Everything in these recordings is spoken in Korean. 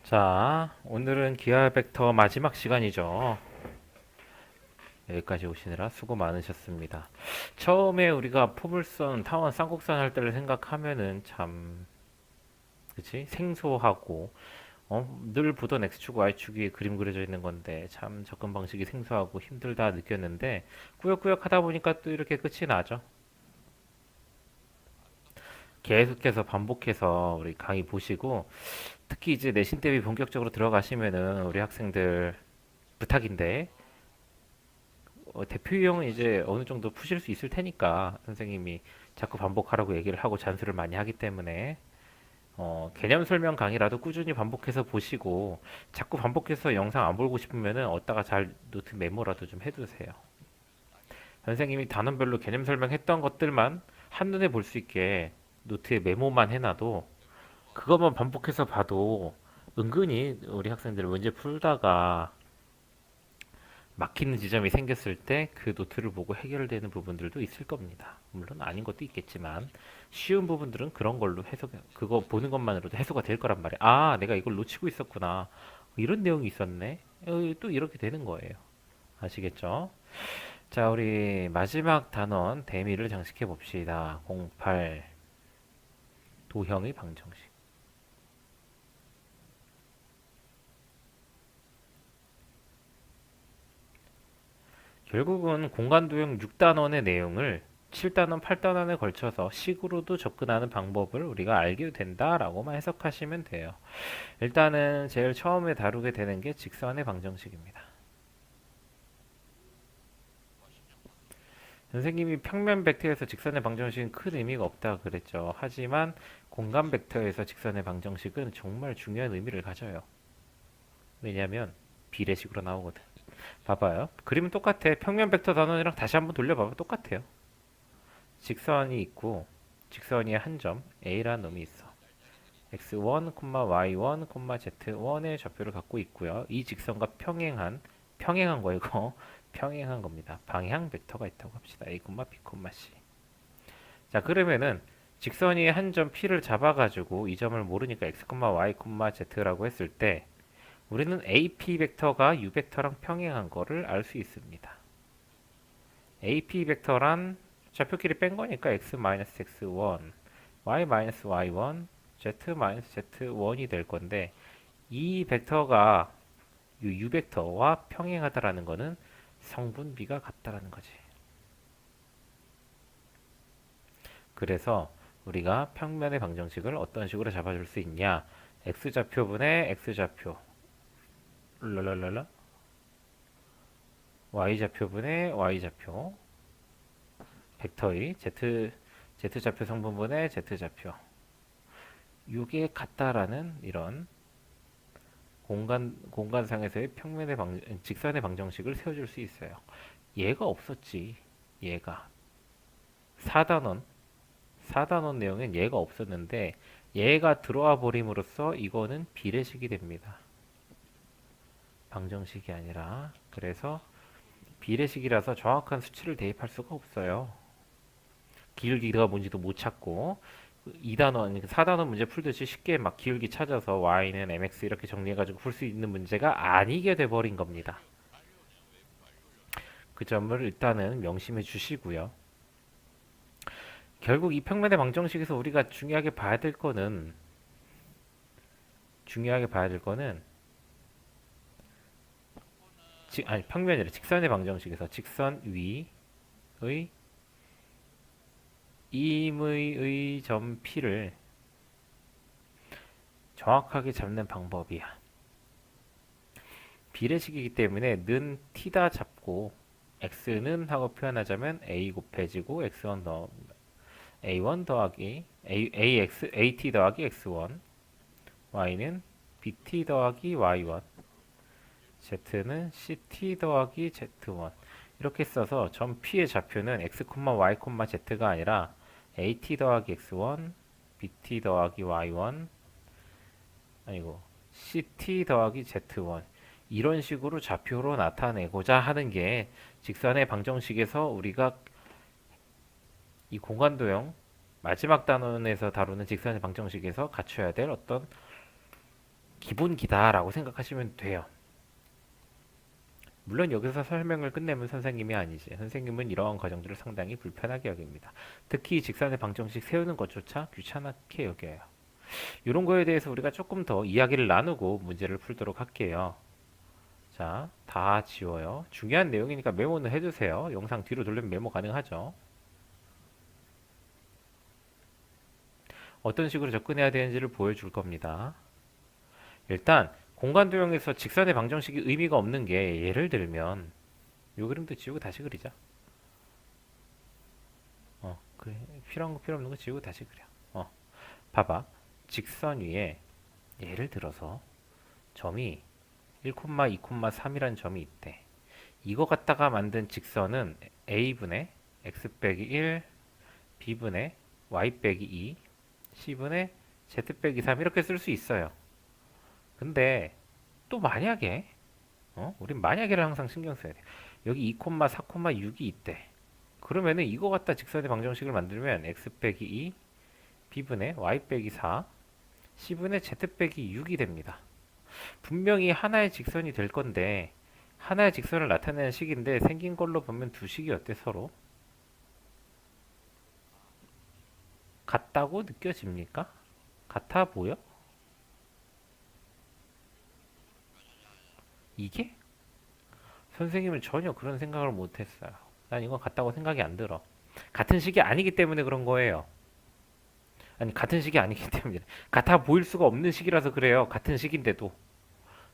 자, 오늘은 기하 벡터 마지막 시간이죠. 여기까지 오시느라 수고 많으셨습니다. 처음에 우리가 포물선, 타원, 쌍곡선 할 때를 생각하면은 참, 그치? 생소하고, 늘 보던 X축, Y축 위에 그림 그려져 있는 건데, 참 접근 방식이 생소하고 힘들다 느꼈는데, 꾸역꾸역 하다 보니까 또 이렇게 끝이 나죠. 계속해서 반복해서 우리 강의 보시고, 특히 이제 내신 대비 본격적으로 들어가시면은 우리 학생들 부탁인데, 대표 유형은 이제 어느 정도 푸실 수 있을 테니까 선생님이 자꾸 반복하라고 얘기를 하고 잔소리를 많이 하기 때문에 개념 설명 강의라도 꾸준히 반복해서 보시고 자꾸 반복해서 영상 안 보고 싶으면은 어디다가 잘 노트 메모라도 좀 해두세요. 선생님이 단원별로 개념 설명했던 것들만 한눈에 볼 수 있게 노트에 메모만 해놔도 그것만 반복해서 봐도 은근히 우리 학생들 문제 풀다가 막히는 지점이 생겼을 때 그 노트를 보고 해결되는 부분들도 있을 겁니다. 물론 아닌 것도 있겠지만 쉬운 부분들은 그런 걸로 해석, 그거 보는 것만으로도 해소가 될 거란 말이야. 아, 내가 이걸 놓치고 있었구나. 이런 내용이 있었네. 또 이렇게 되는 거예요. 아시겠죠? 자, 우리 마지막 단원 대미를 장식해 봅시다. 08 도형의 방정식. 결국은 공간도형 6단원의 내용을 7단원, 8단원에 걸쳐서 식으로도 접근하는 방법을 우리가 알게 된다라고만 해석하시면 돼요. 일단은 제일 처음에 다루게 되는 게 직선의 방정식입니다. 선생님이 평면 벡터에서 직선의 방정식은 큰 의미가 없다 그랬죠. 하지만 공간 벡터에서 직선의 방정식은 정말 중요한 의미를 가져요. 왜냐하면 비례식으로 나오거든. 봐봐요. 그림은 똑같아. 평면 벡터 단원이랑 다시 한번 돌려봐봐. 똑같아요. 직선이 있고 직선이 한 점 A라는 놈이 있어. x1, y1, z1의 좌표를 갖고 있고요. 이 직선과 평행한 거 이거 평행한 겁니다. 방향 벡터가 있다고 합시다. A, B, C. 자, 그러면은 직선이 한 점 P를 잡아가지고 이 점을 모르니까 x, y, z라고 했을 때 우리는 AP 벡터가 U 벡터랑 평행한 거를 알 수 있습니다. AP 벡터란 좌표끼리 뺀 거니까 x-x1, y-y1, z-z1이 될 건데 이 벡터가 U 벡터와 평행하다라는 거는 성분비가 같다라는 거지. 그래서 우리가 평면의 방정식을 어떤 식으로 잡아줄 수 있냐? x좌표분의 x좌표, 랄랄랄라, y좌표분의 y좌표, 벡터의 z좌표 성분분의 z좌표. 이게 같다라는 이런 공간상에서의 직선의 방정식을 세워줄 수 있어요. 얘가 없었지. 얘가 4단원 4단원 내용엔 얘가 없었는데 얘가 들어와 버림으로써 이거는 비례식이 됩니다. 방정식이 아니라. 그래서 비례식이라서 정확한 수치를 대입할 수가 없어요. 기울기가 뭔지도 못 찾고 2단원, 4단원 문제 풀듯이 쉽게 막 기울기 찾아서 y는 mx 이렇게 정리해가지고 풀 수 있는 문제가 아니게 돼버린 겁니다. 그 점을 일단은 명심해 주시고요. 결국 이 평면의 방정식에서 우리가 중요하게 봐야 될 거는 아니 평면이라 직선의 방정식에서 직선 위의 임의의 점 P를 정확하게 잡는 방법이야. 비례식이기 때문에 는 T다 잡고 X는 하고 표현하자면 A 곱해지고 X1 더 A1 더하기 AT 더하기 X1, Y는 BT 더하기 Y1, Z는 CT 더하기 Z1. 이렇게 써서 점 P의 좌표는 X, Y, Z가 아니라 AT 더하기 X1, BT 더하기 Y1, 아니고 CT 더하기 Z1. 이런 식으로 좌표로 나타내고자 하는 게 직선의 방정식에서 우리가 이 공간도형 마지막 단원에서 다루는 직선의 방정식에서 갖춰야 될 어떤 기본기다라고 생각하시면 돼요. 물론 여기서 설명을 끝내면 선생님이 아니지. 선생님은 이러한 과정들을 상당히 불편하게 여깁니다. 특히 직선의 방정식 세우는 것조차 귀찮게 여겨요. 이런 거에 대해서 우리가 조금 더 이야기를 나누고 문제를 풀도록 할게요. 자, 다 지워요. 중요한 내용이니까 메모는 해두세요. 영상 뒤로 돌리면 메모 가능하죠. 어떤 식으로 접근해야 되는지를 보여줄 겁니다. 일단 공간 도형에서 직선의 방정식이 의미가 없는 게 예를 들면 이 그림도 지우고 다시 그리자. 그래. 필요한 거 필요 없는 거 지우고 다시 그려. 봐봐. 직선 위에 예를 들어서 점이 1, 2, 3이라는 점이 있대. 이거 갖다가 만든 직선은 a분의 x 빼기 1, b분의 y 빼기 2, c분의 z 빼기 3 이렇게 쓸 수 있어요. 근데 또 만약에 우린 만약에를 항상 신경 써야 돼. 여기 2, 4, 6이 있대. 그러면은 이거 갖다 직선의 방정식을 만들면 x 빼기 2, b분의 y 빼기 4, c분의 z 빼기 6이 됩니다. 분명히 하나의 직선이 될 건데 하나의 직선을 나타내는 식인데 생긴 걸로 보면 두 식이 어때 서로? 같다고 느껴집니까? 같아 보여? 이게? 선생님은 전혀 그런 생각을 못했어요. 난 이건 같다고 생각이 안 들어. 같은 식이 아니기 때문에 그런 거예요. 아니 같은 식이 아니기 때문에 같아 보일 수가 없는 식이라서 그래요. 같은 식인데도.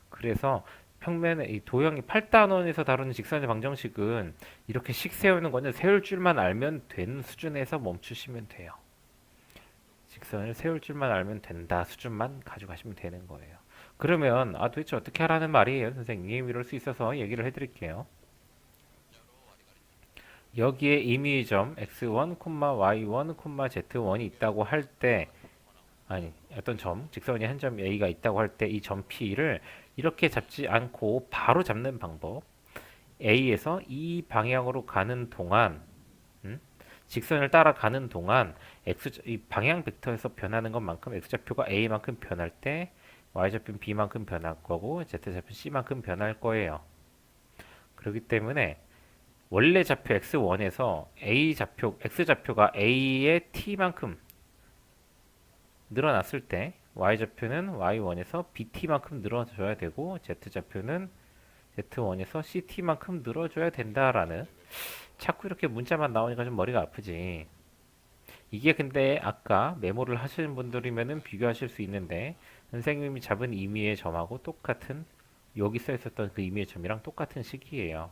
그래서 평면에 이 도형이 8단원에서 다루는 직선의 방정식은 이렇게 식 세우는 거는 세울 줄만 알면 되는 수준에서 멈추시면 돼요. 직선을 세울 줄만 알면 된다 수준만 가져가시면 되는 거예요. 그러면 도대체 어떻게 하라는 말이에요, 선생님? 이럴 수 있어서 얘기를 해드릴게요. 여기에 임의점 x1, y1, z1이 있다고 할 때, 아니 어떤 점, 직선이 한 점 a가 있다고 할 때 이 점 p를 이렇게 잡지 않고 바로 잡는 방법. a에서 이 방향으로 가는 동안, 직선을 따라가는 동안 이 방향 벡터에서 변하는 것만큼 x좌표가 a만큼 변할 때 y좌표는 b만큼 변할 거고 z좌표는 c만큼 변할 거예요. 그렇기 때문에 원래 좌표 x1에서 x좌표가 a의 t만큼 늘어났을 때 y좌표는 y1에서 bt만큼 늘어져야 되고 z좌표는 z1에서 ct만큼 늘어줘야 된다라는, 자꾸 이렇게 문자만 나오니까 좀 머리가 아프지. 이게 근데 아까 메모를 하시는 분들이면은 비교하실 수 있는데 선생님이 잡은 임의의 점하고 똑같은, 여기 써 있었던 그 임의의 점이랑 똑같은 식이에요.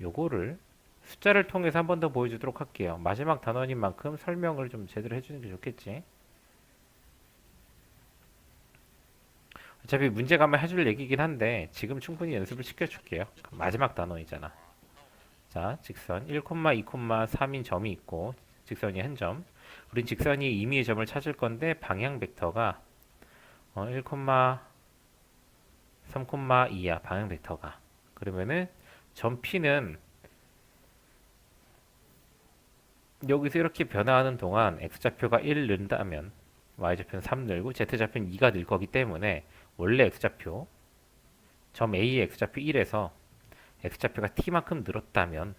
요거를 숫자를 통해서 한 번 더 보여주도록 할게요. 마지막 단원인 만큼 설명을 좀 제대로 해주는 게 좋겠지. 어차피 문제가만 해줄 얘기긴 한데 지금 충분히 연습을 시켜줄게요. 마지막 단원이잖아. 자, 직선 1, 2, 3인 점이 있고 직선이 한 점. 우린 직선이 임의의 점을 찾을 건데 방향 벡터가 1, 3, 2야. 방향 벡터가. 그러면은 점 P는 여기서 이렇게 변화하는 동안 x좌표가 1 는다면 y좌표는 3 늘고 z좌표는 2가 늘 거기 때문에 원래 x좌표 점 A의 x좌표 1에서 x좌표가 t만큼 늘었다면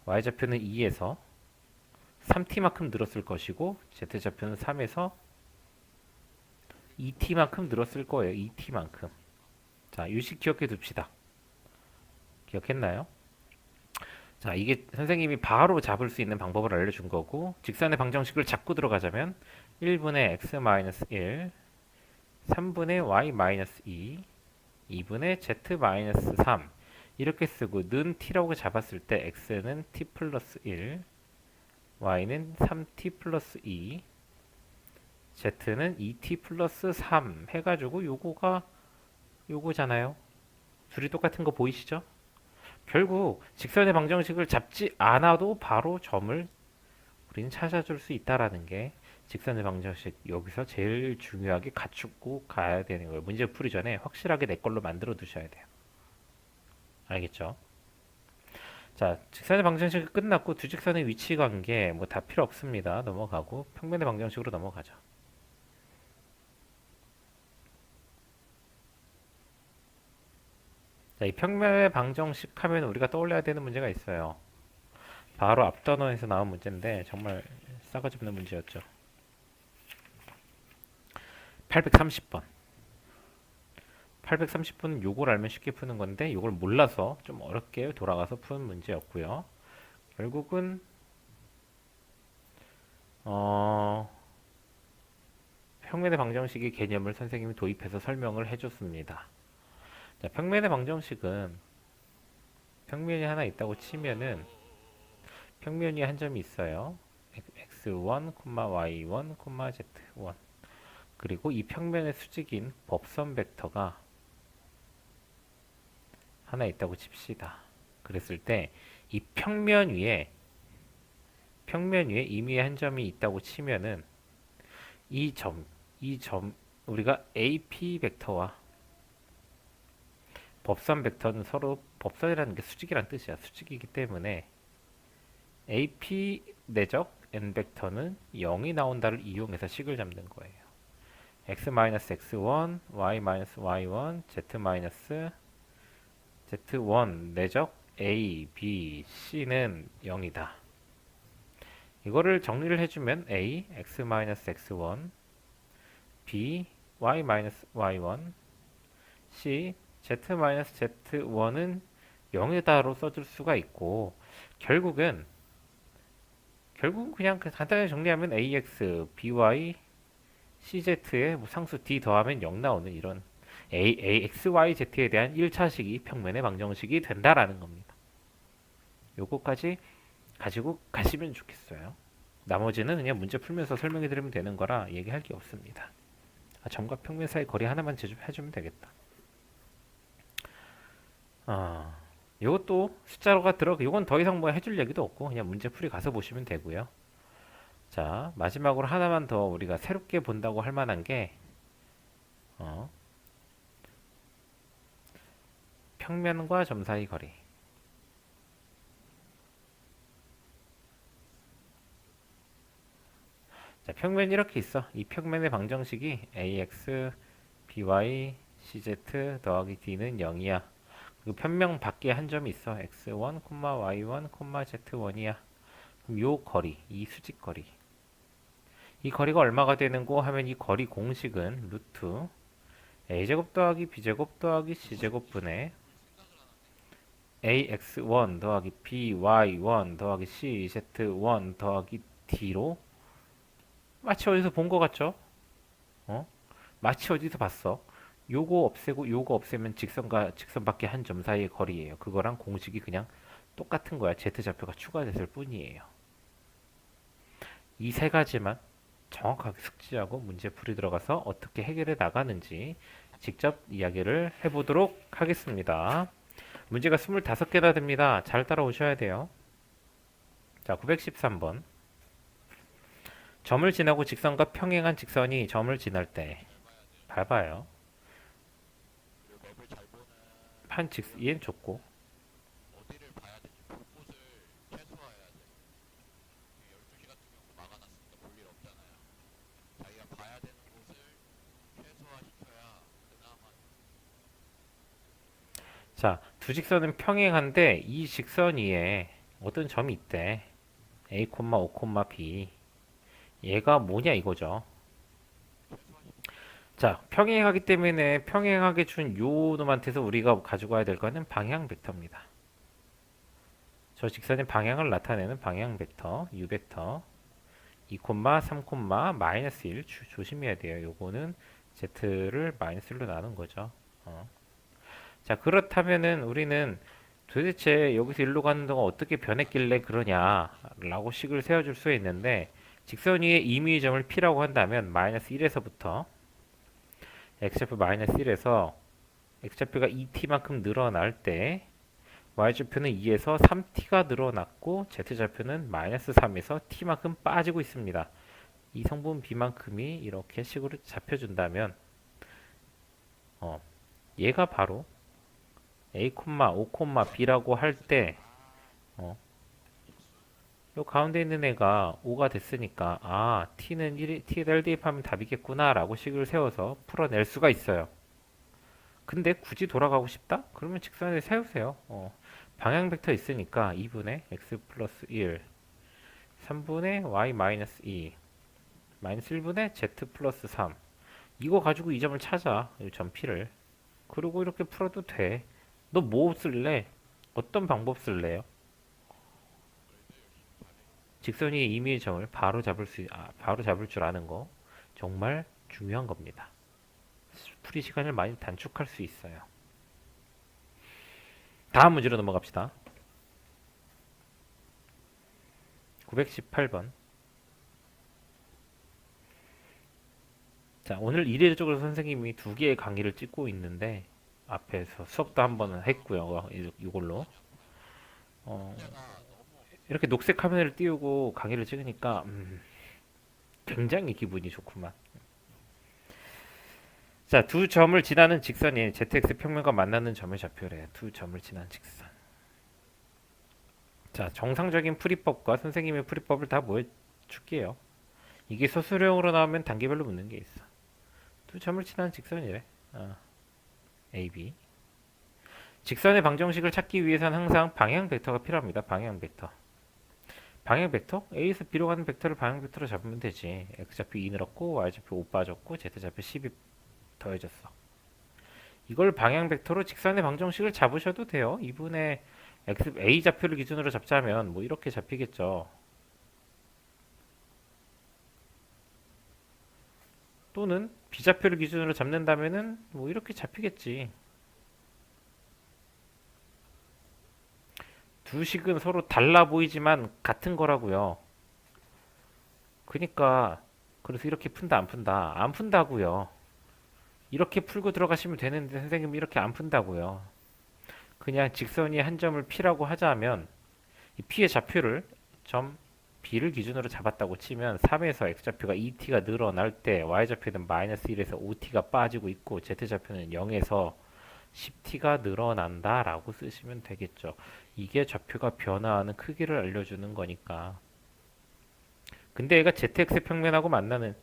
y좌표는 2에서 3t만큼 늘었을 것이고 z좌표는 3에서 2t만큼 늘었을 거예요. 2t만큼. 자, 유식 기억해 둡시다. 기억했나요? 자, 이게 선생님이 바로 잡을 수 있는 방법을 알려준 거고, 직선의 방정식을 잡고 들어가자면 1분의 x-1, 3분의 y-2, 2분의 z-3 이렇게 쓰고 는 t라고 잡았을 때 x는 t 플러스 1, y는 3t 플러스 2, z는 2t 플러스 3 해가지고 요거가 요거잖아요. 둘이 똑같은 거 보이시죠? 결국 직선의 방정식을 잡지 않아도 바로 점을 우리는 찾아줄 수 있다라는 게 직선의 방정식 여기서 제일 중요하게 갖추고 가야 되는 거예요. 문제 풀이 전에 확실하게 내 걸로 만들어 두셔야 돼요. 알겠죠? 자, 직선의 방정식이 끝났고 두 직선의 위치 관계 뭐 다 필요 없습니다. 넘어가고 평면의 방정식으로 넘어가죠. 자, 이 평면의 방정식 하면 우리가 떠올려야 되는 문제가 있어요. 바로 앞 단원에서 나온 문제인데 정말 싸가지 없는 문제였죠. 830번. 830번은 요걸 알면 쉽게 푸는 건데 요걸 몰라서 좀 어렵게 돌아가서 푸는 문제였고요. 결국은 평면의 방정식의 개념을 선생님이 도입해서 설명을 해줬습니다. 자, 평면의 방정식은 평면이 하나 있다고 치면은 평면 위에 한 점이 있어요. x1, y1, z1. 그리고 이 평면의 수직인 법선 벡터가 하나 있다고 칩시다. 그랬을 때 이 평면 위에 임의의 한 점이 있다고 치면은 이 점 우리가 AP 벡터와 법선 벡터는 서로 법선이라는 게 수직이란 뜻이야. 수직이기 때문에 AP 내적 n 벡터는 0이 나온다를 이용해서 식을 잡는 거예요. x-x1, y-y1, z-z1 내적 a, b, c는 0이다. 이거를 정리를 해주면 a, x-x1, b, y-y1, c, z-z1은 0이다로 써줄 수가 있고 결국은 그냥 간단하게 정리하면 ax, by, CZ에 뭐 상수 D 더하면 0 나오는 이런 XYZ에 대한 1차식이 평면의 방정식이 된다라는 겁니다. 요거까지 가지고 가시면 좋겠어요. 나머지는 그냥 문제 풀면서 설명해 드리면 되는 거라 얘기할 게 없습니다. 점과 평면 사이 거리 하나만 해주면 되겠다. 요것도 숫자로가 요건 더 이상 뭐 해줄 얘기도 없고 그냥 문제 풀이 가서 보시면 되고요. 자, 마지막으로 하나만 더 우리가 새롭게 본다고 할 만한 게 평면과 점 사이 거리. 자, 평면이 이렇게 있어. 이 평면의 방정식이 ax, by, cz 더하기 d는 0이야. 그리고 평면 밖에 한 점이 있어. x1, y1, z1이야. 그럼 요 거리, 이 수직 거리. 이 거리가 얼마가 되는고 하면 이 거리 공식은 루트 a제곱 더하기 b제곱 더하기 c제곱 분의 ax1 더하기 by1 더하기 cz1 더하기 d로 마치 어디서 본 것 같죠? 마치 어디서 봤어? 요거 없애고 요거 없애면 직선과 직선 밖에 한 점 사이의 거리예요. 그거랑 공식이 그냥 똑같은 거야. z좌표가 추가됐을 뿐이에요. 이 세 가지만 정확하게 숙지하고 문제 풀이 들어가서 어떻게 해결해 나가는지 직접 이야기를 해보도록 하겠습니다. 문제가 25개나 됩니다. 잘 따라오셔야 돼요. 자, 913번. 점을 지나고 직선과 평행한 직선이 점을 지날 때 밟아요. 얘는 좁고 자, 두 직선은 평행한데 이 직선 위에 어떤 점이 있대. A, O, B. 얘가 뭐냐 이거죠. 자, 평행하기 때문에 평행하게 준 요 놈한테서 우리가 가지고 와야 될 거는 방향 벡터입니다. 저 직선의 방향을 나타내는 방향 벡터, U 벡터. 2, 3, 마이너스 1 조심해야 돼요. 요거는 Z를 마이너스 1로 나눈 거죠. 자, 그렇다면은 우리는 도대체 여기서 일로 가는 동안 어떻게 변했길래 그러냐라고 식을 세워줄 수 있는데 직선 위에 임의의 점을 P라고 한다면 마이너스 1에서부터 x좌표 마이너스 1에서 x좌표가 2t만큼 늘어날 때 y좌표는 2에서 3t가 늘어났고 z좌표는 마이너스 3에서 t만큼 빠지고 있습니다. 이 성분 b만큼이 이렇게 식으로 잡혀준다면 얘가 바로 a, o, b라고 할 때 요 가운데 있는 애가 5가 됐으니까 t는 1, t에다 1 대입하면 답이겠구나 라고 식을 세워서 풀어낼 수가 있어요. 근데 굳이 돌아가고 싶다? 그러면 직선을 세우세요. 방향 벡터 있으니까 2분의 x 플러스 1, 3분의 y 마이너스 2, 마이너스 1분의 z 플러스 3. 이거 가지고 이 점을 찾아. 이 점 P를. 그리고 이렇게 풀어도 돼. 너 뭐 쓸래? 어떤 방법 쓸래요? 직선 위의 임의의 점을 바로 잡을 줄 아는 거 정말 중요한 겁니다. 풀이 시간을 많이 단축할 수 있어요. 다음 문제로 넘어갑시다. 918번. 자, 오늘 이례적으로 선생님이 두 개의 강의를 찍고 있는데 앞에서 수업도 한번 했고요. 이걸로 어, 이렇게 녹색 화면을 띄우고 강의를 찍으니까 굉장히 기분이 좋구만. 자, 두 점을 지나는 직선이 ZX 평면과 만나는 점의 좌표래요. 두 점을 지나는 직선. 자, 정상적인 풀이법과 선생님의 풀이법을 다 보여줄게요. 이게 소수령으로 나오면 단계별로 묻는 게 있어. 두 점을 지나는 직선이래. AB. 직선의 방정식을 찾기 위해서는 항상 방향 벡터가 필요합니다. 방향 벡터. 방향 벡터? A에서 B로 가는 벡터를 방향 벡터로 잡으면 되지. X좌표 2 늘었고 Y좌표 5 빠졌고 Z좌표 10이 더해졌어. 이걸 방향 벡터로 직선의 방정식을 잡으셔도 돼요. 2분의 A 좌표를 기준으로 잡자면 뭐 이렇게 잡히겠죠. 또는 B 좌표를 기준으로 잡는다면은 뭐 이렇게 잡히겠지. 두 식은 서로 달라 보이지만 같은 거라고요. 그러니까 그래서 이렇게 푼다 안 푼다 안 푼다고요. 이렇게 풀고 들어가시면 되는데 선생님이 이렇게 안 푼다고요. 그냥 직선이 한 점을 P라고 하자면 이 P의 좌표를 점 B를 기준으로 잡았다고 치면 3에서 X좌표가 2t가 늘어날 때 Y좌표는 마이너스 1에서 5t가 빠지고 있고 Z좌표는 0에서 10t가 늘어난다 라고 쓰시면 되겠죠. 이게 좌표가 변화하는 크기를 알려주는 거니까. 근데 얘가 ZX 평면하고 만나는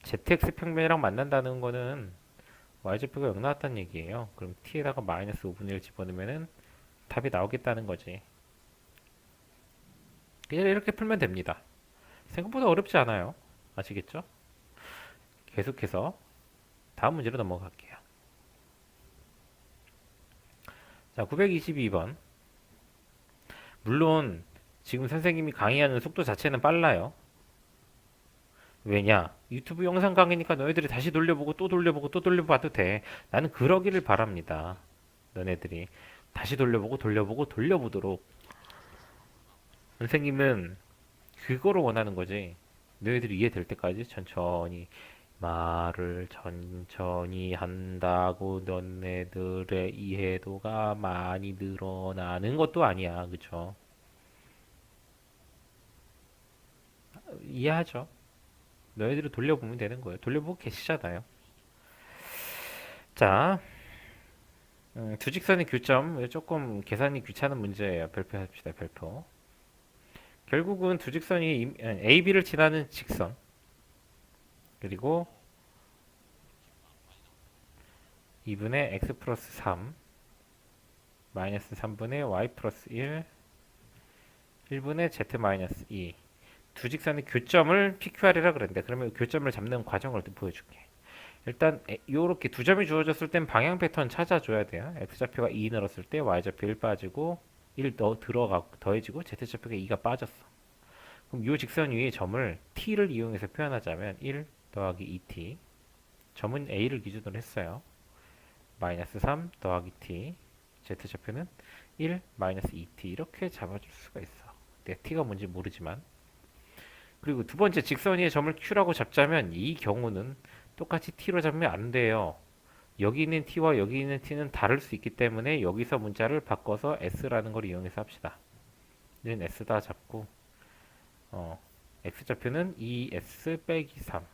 ZX 평면이랑 만난다는 거는 Y좌표가 0 나왔다는 얘기예요. 그럼 t에다가 마이너스 5분의 1 집어넣으면 답이 나오겠다는 거지. 그냥 이렇게 풀면 됩니다. 생각보다 어렵지 않아요. 아시겠죠? 계속해서 다음 문제로 넘어갈게요. 자, 922번. 물론 지금 선생님이 강의하는 속도 자체는 빨라요. 왜냐? 유튜브 영상 강의니까 너희들이 다시 돌려보고 또 돌려보고 또 돌려봐도 돼. 나는 그러기를 바랍니다. 너네들이 다시 돌려보고 돌려보도록. 선생님은 그거를 원하는 거지. 너희들이 이해될 때까지 천천히 말을 천천히 한다고 너네들의 이해도가 많이 늘어나는 것도 아니야. 그쵸? 이해하죠? 너희들이 돌려보면 되는 거예요. 돌려보고 계시잖아요. 자, 두 직선의 교점 조금 계산이 귀찮은 문제예요. 별표합시다. 별표. 결국은 두 직선이 AB를 지나는 직선 그리고 2분의 x 플러스 3 마이너스 3분의 y 플러스 1 1분의 z 마이너스 2 두 직선의 교점을 PQR이라 그랬는데 그러면 교점을 잡는 과정을 보여줄게. 일단 이렇게 두 점이 주어졌을 땐 방향 패턴 찾아줘야 돼요. x좌표가 2 늘었을 때 y좌표 1 빠지고 1 더해지고 z좌표가 2가 빠졌어. 그럼 이 직선 위에 점을 t를 이용해서 표현하자면 1 더하기 2t 점은 a를 기준으로 했어요. 마이너스 3 더하기 t z좌표는 1 마이너스 2t 이렇게 잡아줄 수가 있어. 내가 t가 뭔지 모르지만. 그리고 두 번째 직선 위에 점을 q라고 잡자면 이 경우는 똑같이 t로 잡으면 안 돼요. 여기 있는 t와 여기 있는 t는 다를 수 있기 때문에 여기서 문자를 바꿔서 s라는 걸 이용해서 합시다. 얘는 s다 잡고 x좌표는 2s 빼기 3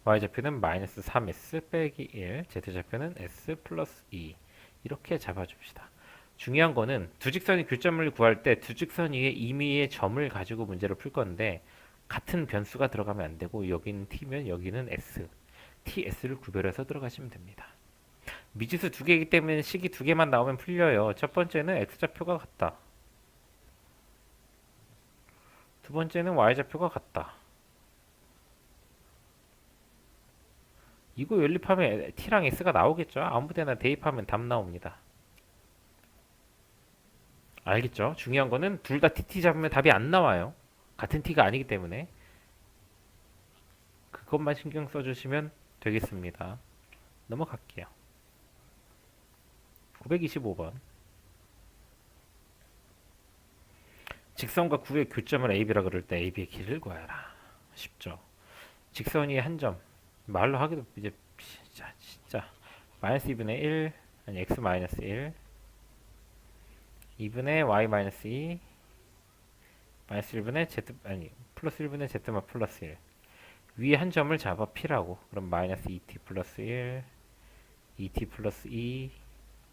y좌표는 마이너스 3s 빼기 1 z좌표는 s 플러스 2 이렇게 잡아줍시다. 중요한 거는 두 직선의 교점을 구할 때 두 직선 위에 임의의 점을 가지고 문제를 풀 건데 같은 변수가 들어가면 안 되고 여기는 t면 여기는 s TS를 구별해서 들어가시면 됩니다. 미지수 두 개이기 때문에 식이 두 개만 나오면 풀려요. 첫 번째는 X좌표가 같다. 두 번째는 Y좌표가 같다. 이거 연립하면 T랑 S가 나오겠죠? 아무데나 대입하면 답 나옵니다. 알겠죠? 중요한 거는 둘 다 TT 잡으면 답이 안 나와요. 같은 T가 아니기 때문에. 그것만 신경 써주시면 되겠습니다. 넘어갈게요. 925번. 직선과 구의 교점을 AB라 그럴 때 AB의 길을 구하라. 쉽죠? 직선이 한 점. 말로 하기도 이제 진짜 마이너스 2분의 1 아니 x 마이너스 1 2분의 y 마이너스 2 마이너스 1분의 z 아니 플러스 1분의 z마 플러스 1 위에 한 점을 잡아 p라고. 그럼 마이너스 2t 플러스 1 2t 플러스 2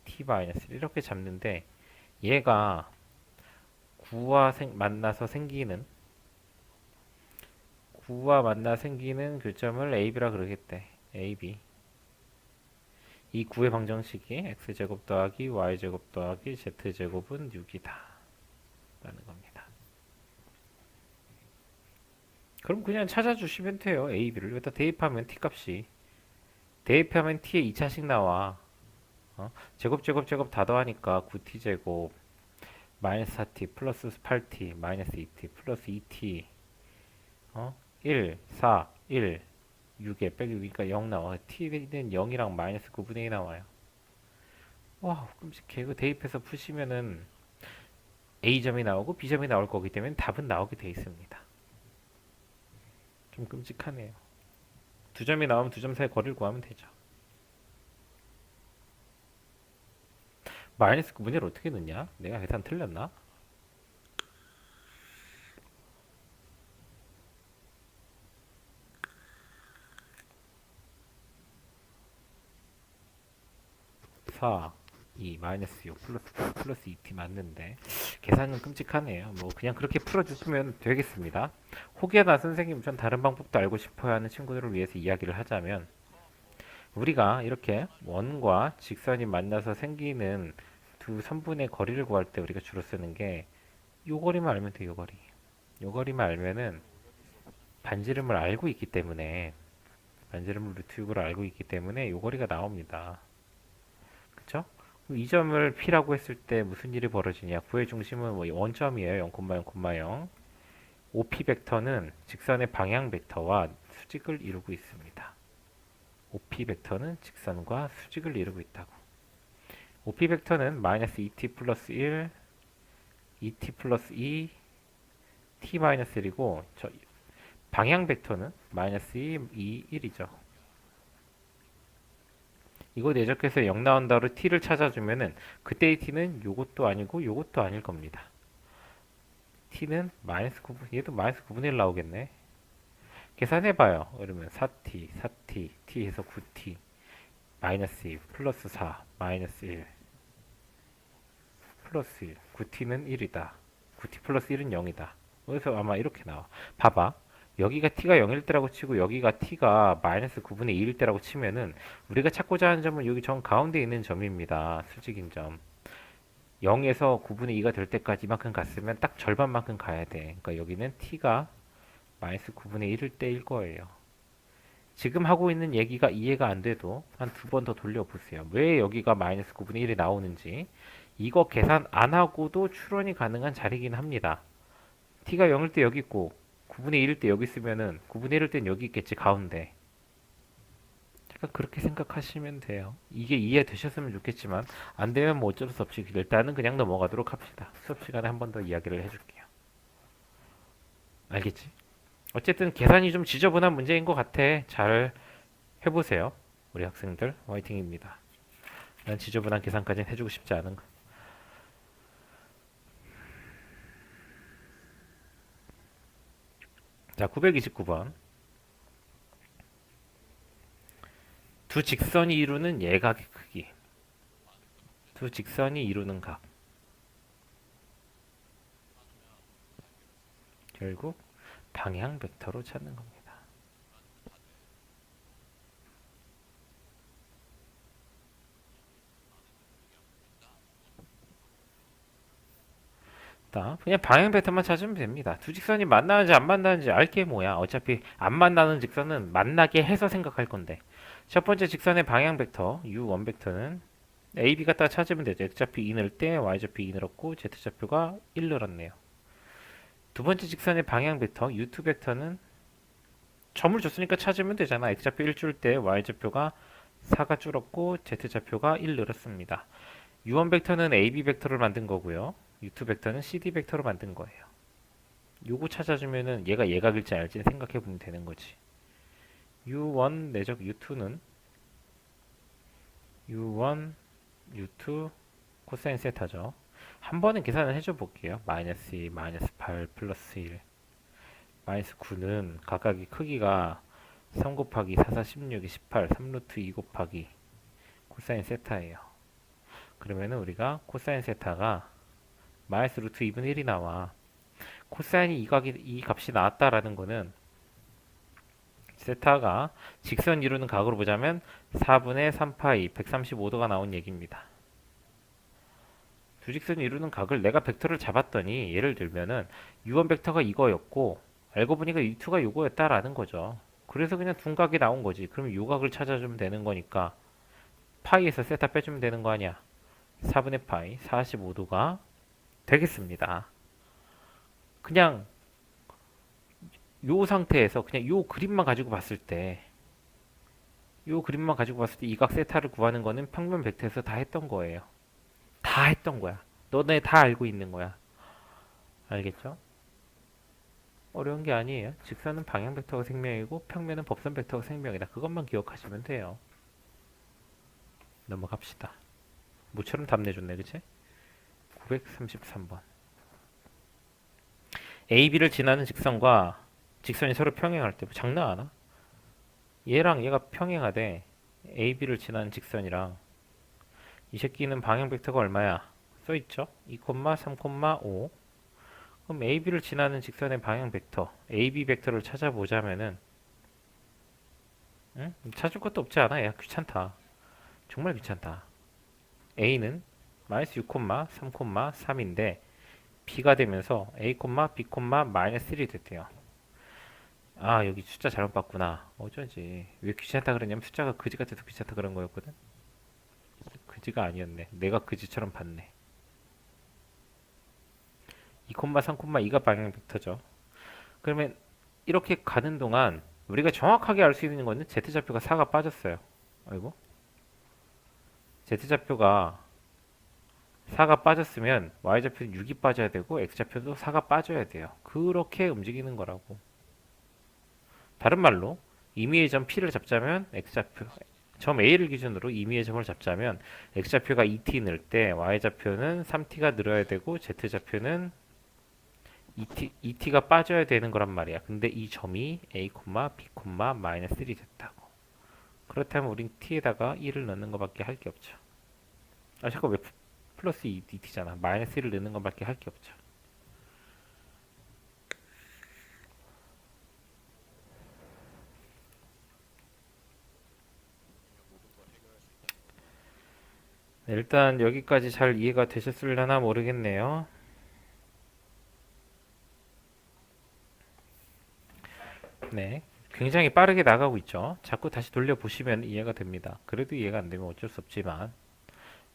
t 마이너스 1 이렇게 잡는데 얘가 9와 만나 생기는 교점을 AB라 그러겠대. AB. 이 9의 방정식이 x제곱 더하기 y제곱 더하기 z제곱은 6이다. 라는 겁니다. 그럼 그냥 찾아주시면 돼요. AB를. 여기다 대입하면 t값이. 대입하면 t의 2차식 나와. 제곱 다 더하니까 9t제곱 마이너스 4t 플러스 8t 마이너스 2t 플러스 2t 1, 4, 1 6에 빼기 6이니까 0 나와. t는 0이랑 마이너스 9분의 1 나와요. 와 끔찍해. 이거 대입해서 푸시면은 A점이 나오고 B점이 나올 거기 때문에 답은 나오게 돼 있습니다. 좀 끔찍하네요. 두 점이 나오면 두 점 사이 거리를 구하면 되죠. 마이너스 9분의 1 어떻게 넣냐? 내가 계산 틀렸나? 마이너스 6 플러스 2t 맞는데 계산은 끔찍하네요. 뭐 그냥 그렇게 풀어주시면 되겠습니다. 혹여나 선생님 전 다른 방법도 알고 싶어야 하는 친구들을 위해서 이야기를 하자면 우리가 이렇게 원과 직선이 만나서 생기는 두 선분의 거리를 구할 때 우리가 주로 쓰는 게 요 거리만 알면 돼요. 요 거리. 요 거리만 알면은 반지름을 알고 있기 때문에 반지름 루트 6을 알고 있기 때문에 요 거리가 나옵니다. 그쵸? 이 점을 P라고 했을 때 무슨 일이 벌어지냐? 구의 중심은 뭐 원점이에요. 0,0,0. OP 벡터는 직선의 방향 벡터와 수직을 이루고 있습니다. OP 벡터는 직선과 수직을 이루고 있다고. OP 벡터는 마이너스 2t 플러스 1, 2t 플러스 2, t 마이너스 1이고 방향 벡터는 마이너스 2, 1이죠. 이거 내적해서 0 나온다로 t를 찾아주면은 그때의 t는 요것도 아니고 요것도 아닐 겁니다. t는 마이너스 9분, 얘도 마이너스 9분의 1 나오겠네. 계산해봐요. 그러면 4t, t 해서 9t, 마이너스 2, 플러스 4, 마이너스 1, 플러스 1, 9t는 1이다. 9t 플러스 1은 0이다. 그래서 아마 이렇게 나와. 봐봐. 여기가 t가 0일 때라고 치고 여기가 t가 마이너스 9분의 2일 때라고 치면은 우리가 찾고자 하는 점은 여기 정 가운데 있는 점입니다. 수직인 점. 0에서 9분의 2가 될 때까지 이만큼 갔으면 딱 절반만큼 가야 돼. 그러니까 여기는 t가 마이너스 9분의 1일 때일 거예요. 지금 하고 있는 얘기가 이해가 안 돼도 한 두 번 더 돌려보세요. 왜 여기가 마이너스 9분의 1이 나오는지. 이거 계산 안 하고도 추론이 가능한 자리긴 합니다. t가 0일 때 여기 있고 9분의 1일 때 여기 있으면은 9분의 1일 땐 여기 있겠지, 가운데. 약간 그렇게 생각하시면 돼요. 이게 이해되셨으면 좋겠지만 안 되면 뭐 어쩔 수 없이 일단은 그냥 넘어가도록 합시다. 수업 시간에 한 번 더 이야기를 해줄게요. 알겠지? 어쨌든 계산이 좀 지저분한 문제인 것 같아. 잘 해보세요. 우리 학생들 화이팅입니다. 난 지저분한 계산까지는 해주고 싶지 않은 거. 자, 929번. 두 직선이 이루는 예각의 크기. 두 직선이 이루는 각. 결국 방향 벡터로 찾는 겁니다. 없다. 그냥 방향 벡터만 찾으면 됩니다. 두 직선이 만나는지 안 만나는지 알게 뭐야. 어차피 안 만나는 직선은 만나게 해서 생각할 건데. 첫 번째 직선의 방향 벡터 u1 벡터는 a, b 갖다 찾으면 되죠. x좌표 2 넣을 때 y좌표 2 늘었고 z좌표가 1 늘었네요. 두 번째 직선의 방향 벡터 u2 벡터는 점을 줬으니까 찾으면 되잖아. x좌표 1 줄 때 y좌표가 4가 줄었고 z좌표가 1 늘었습니다. u1 벡터는 ab 벡터를 만든 거고요. u2 벡터는 cd 벡터로 만든 거예요. 요거 찾아주면은 얘가 예각일지 알지 생각해 보면 되는 거지. u1 내적 u2는 u1, u2 코사인 세타죠. 한 번은 계산을 해줘 볼게요. 마이너스 2, 마이너스 8, 플러스 1, 마이너스 9는 각각의 크기가 3 곱하기 4, 4, 16이 18, 3루트 2 곱하기 코사인 세타예요. 그러면은 우리가 코사인 세타가 마이너스 루트 2분의 1이 나와. 코사인이 이 값이 나왔다라는 거는 세타가 직선 이루는 각으로 보자면 4분의 3파이 135도가 나온 얘기입니다. 두 직선이 이루는 각을 내가 벡터를 잡았더니 예를 들면은 u1 벡터가 이거였고 알고 보니까 u2가 요거였다라는 거죠. 그래서 그냥 둔각이 나온 거지. 그럼 요각을 찾아주면 되는 거니까 파이에서 세타 빼주면 되는 거 아니야. 4분의 파이 45도가 되겠습니다. 그냥 요 상태에서 그냥 요 그림만 가지고 봤을 때 이 각 세타를 구하는 거는 평면 벡터에서 다 했던 거예요. 다 했던 거야. 너네 다 알고 있는 거야. 알겠죠? 어려운 게 아니에요. 직선은 방향 벡터가 생명이고 평면은 법선 벡터가 생명이다. 그것만 기억하시면 돼요. 넘어갑시다. 모처럼 답 내줬네, 그치? 933번. AB를 지나는 직선과 직선이 서로 평행할 때 장난하나? 얘랑 얘가 평행하되 AB를 지나는 직선이랑 이 새끼는 방향 벡터가 얼마야? 써있죠? 2, 3, 5. 그럼 AB를 지나는 직선의 방향 벡터 AB 벡터를 찾아보자면은 응? 찾을 것도 없지 않아? 야 귀찮다. 정말 귀찮다. A는 마이너스 6, 3, 3인데 B가 되면서 A, B, 마이너스 1이 됐대요. 아 여기 숫자 잘못 봤구나. 어쩌지. 왜 귀찮다 그랬냐면 숫자가 그지 같아서 귀찮다 그런 거였거든. 그지가 아니었네. 내가 그지처럼 봤네. 2, 3, 2가 방향 벡터죠. 그러면 이렇게 가는 동안 우리가 정확하게 알 수 있는 거는 z좌표가 4가 빠졌어요. 아이고. z좌표가 4가 빠졌으면 y좌표는 6이 빠져야 되고 x좌표도 4가 빠져야 돼요. 그렇게 움직이는 거라고. 다른 말로 임의의 점 P를 잡자면 x좌표 점 A를 기준으로 임의의 점을 잡자면 x좌표가 2t 늘 때 y좌표는 3t가 늘어야 되고 z좌표는 2t가 빠져야 되는 거란 말이야. 근데 이 점이 a, b, 마이너스 1이 됐다고. 그렇다면 우린 t에다가 1을 넣는 것밖에 할 게 없죠. 아 잠깐 왜 플러스 2t잖아. 마이너스 1을 넣는 것밖에 할 게 없죠. 네, 일단 여기까지 잘 이해가 되셨으려나 모르겠네요. 네. 굉장히 빠르게 나가고 있죠. 자꾸 다시 돌려보시면 이해가 됩니다. 그래도 이해가 안 되면 어쩔 수 없지만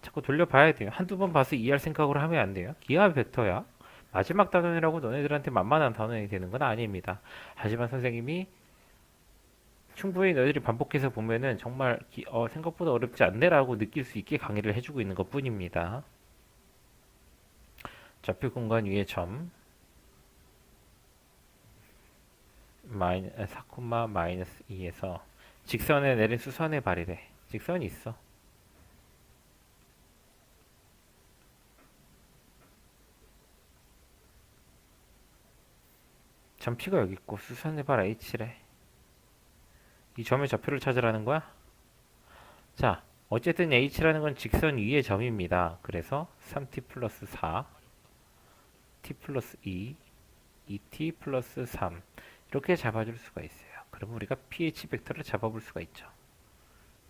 자꾸 돌려봐야 돼요. 한두 번 봐서 이해할 생각으로 하면 안 돼요. 기하 벡터야. 마지막 단원이라고 너네들한테 만만한 단원이 되는 건 아닙니다. 하지만 선생님이 충분히 너희들이 반복해서 보면은 정말 생각보다 어렵지 않네라고 느낄 수 있게 강의를 해주고 있는 것 뿐입니다. 좌표 공간 위의 점 4, 마이너스 2에서 직선에 내린 수선의 발이래. 직선이 있어. 점 P가 여기 있고 수선의 발 H래. 이 점의 좌표를 찾으라는 거야? 자, 어쨌든 H라는 건 직선 위의 점입니다. 그래서 3t 플러스 4, t 플러스 2, 2t 플러스 3 이렇게 잡아줄 수가 있어요. 그럼 우리가 pH 벡터를 잡아볼 수가 있죠.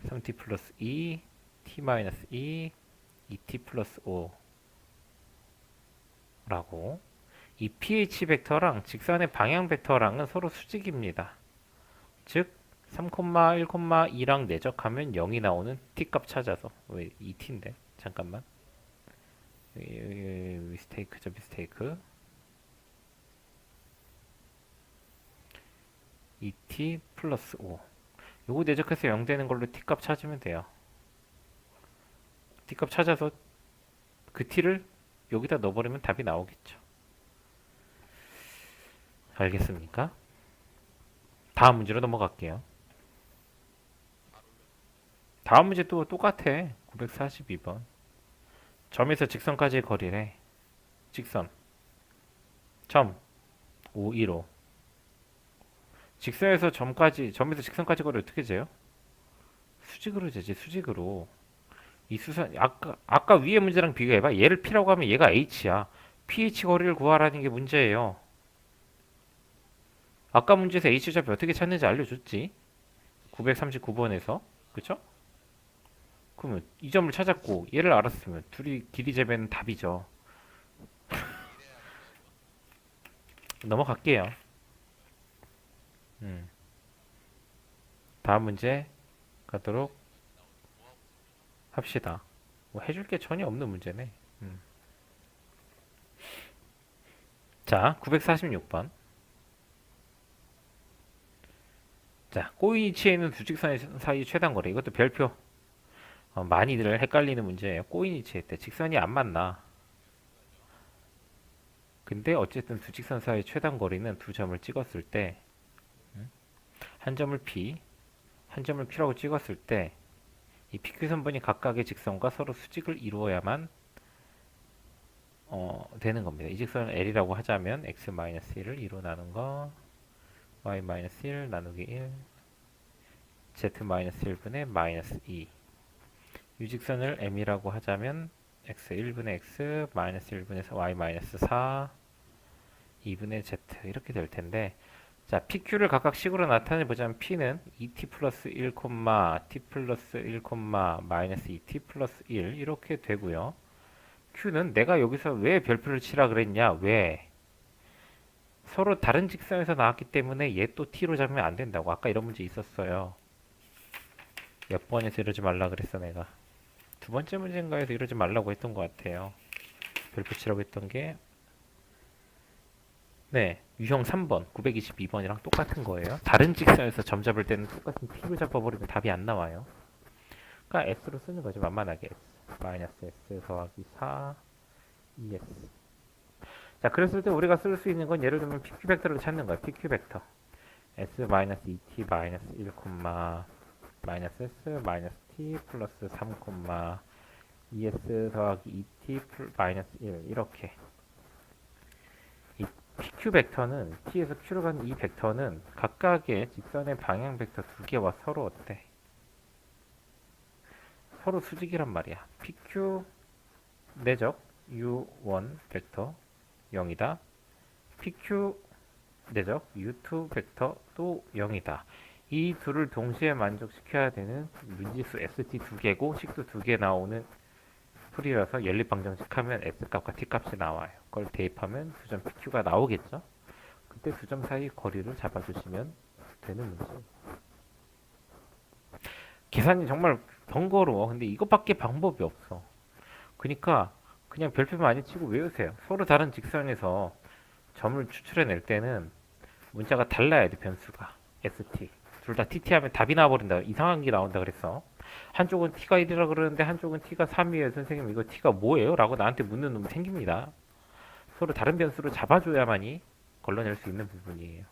3t 플러스 2, t 마이너스 2, 2t 플러스 5 라고. 이 pH 벡터랑 직선의 방향 벡터랑은 서로 수직입니다. 즉 3,1,2랑 내적하면 0이 나오는 t값 찾아서. 왜 2t인데 잠깐만, 미스테이크죠, 미스테이크. 2t 플러스 5, 요거 내적해서 0 되는 걸로 t값 찾으면 돼요. t값 찾아서 그 t를 여기다 넣어버리면 답이 나오겠죠. 알겠습니까? 다음 문제로 넘어갈게요. 다음 문제 또 똑같아. 942번. 점에서 직선까지의 거리래. 직선 점 5, 1호. 직선에서 점에서 직선까지 거리 어떻게 재요? 수직으로 재지, 수직으로. 이 수선, 아까 위에 문제랑 비교해봐. 얘를 P라고 하면 얘가 H야. pH 거리를 구하라는 게 문제예요. 아까 문제에서 H좌표 어떻게 찾는지 알려줬지? 939번에서. 그쵸? 그러면 이 점을 찾았고 얘를 알았으면 둘이 길이 재배는 답이죠. 넘어갈게요. 음. 다음 문제 가도록 합시다. 뭐 해줄 게 전혀 없는 문제네. 음. 자, 946번. 자, 꼬인 위치에 있는 두 직선 사이 최단 거리. 이것도 별표. 많이들 헷갈리는 문제예요. 꼬인 위치에 때 직선이 안 만나. 근데 어쨌든 두 직선 사이 최단 거리는 두 점을 찍었을 때, 한 점을 P, 한 점을 P라고 찍었을 때, 이 PQ 선분이 각각의 직선과 서로 수직을 이루어야만 되는 겁니다. 이 직선을 L이라고 하자면 x-1을 2로 나눈 거, y-1 나누기 1, z-1분의 마이너스 2. 이 직선을 M이라고 하자면 x 1분의 x, 마이너스 1분의 y-4, 2분의 z 이렇게 될 텐데, 자, PQ를 각각 식으로 나타내 보자면 P는 2t 플러스 1, t 플러스 1, 마이너스 2t 플러스 1 이렇게 되고요. Q는 내가 여기서 왜 별표를 치라 그랬냐? 왜? 서로 다른 직선에서 나왔기 때문에 얘 또 t로 잡으면 안 된다고. 아까 이런 문제 있었어요. 몇 번에서 이러지 말라 그랬어 내가. 두 번째 문제인가에서 이러지 말라고 했던 것 같아요. 별표 치라고 했던 게, 네, 유형 3번, 922번이랑 똑같은 거예요. 다른 직선에서 점 잡을 때는 똑같은 t로 잡아버리면 답이 안 나와요. 그러니까 s로 쓰는 거죠. 만만하게 s, 마이너스 s 더하기 4, 2s. 자, 그랬을 때 우리가 쓸 수 있는 건 예를 들면 PQ 벡터를 찾는 거야. PQ 벡터. s 마이너스 2t 마이너스 1, 마이너스 s 마이너스 t 플러스 3, 2s 더하기 2t 마이너스 1 이렇게. 이 PQ 벡터는 t에서 q로 가는 이 벡터는 각각의 직선의 방향 벡터 두 개와 서로 어때? 서로 수직이란 말이야. PQ 내적 u1 벡터 0이다. PQ 내적 u2 벡터도 0이다. 이 둘을 동시에 만족시켜야 되는 문지수 st 두 개고 식도 두 개 나오는 풀이라서 연립방정식 하면 s 값과 t 값이 나와요. 그걸 대입하면 두 점 PQ가 나오겠죠. 그때 두 점 사이 거리를 잡아주시면 되는 문제. 계산이 정말 번거로워. 근데 이것밖에 방법이 없어. 그러니까 그냥 별표 많이 치고 외우세요. 서로 다른 직선에서 점을 추출해낼 때는 문자가 달라야 돼, 변수가. st. 둘 다 tt 하면 답이 나와버린다. 이상한 게 나온다 그랬어. 한쪽은 t가 1이라 그러는데 한쪽은 t가 3이에요. 선생님 이거 t가 뭐예요? 라고 나한테 묻는 놈이 생깁니다. 서로 다른 변수로 잡아줘야만이 걸러낼 수 있는 부분이에요.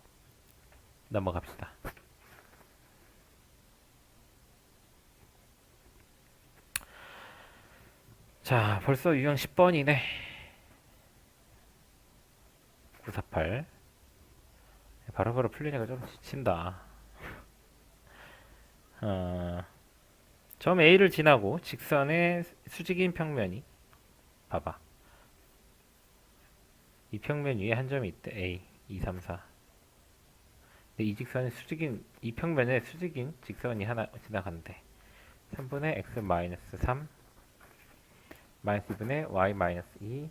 넘어갑시다. 자, 벌써 유형 10번이네. 948. 바로바로 풀리니까 좀 지친다. 점 A를 지나고 직선의 수직인 평면이, 봐봐. 이 평면 위에 한 점이 있대. A, 2, 3, 4. 근데 이 직선의 수직인, 이 평면에 수직인 직선이 하나 지나간대. 3분의 x 마이너스 3, 마이너스 2분의 y 마이너스 2,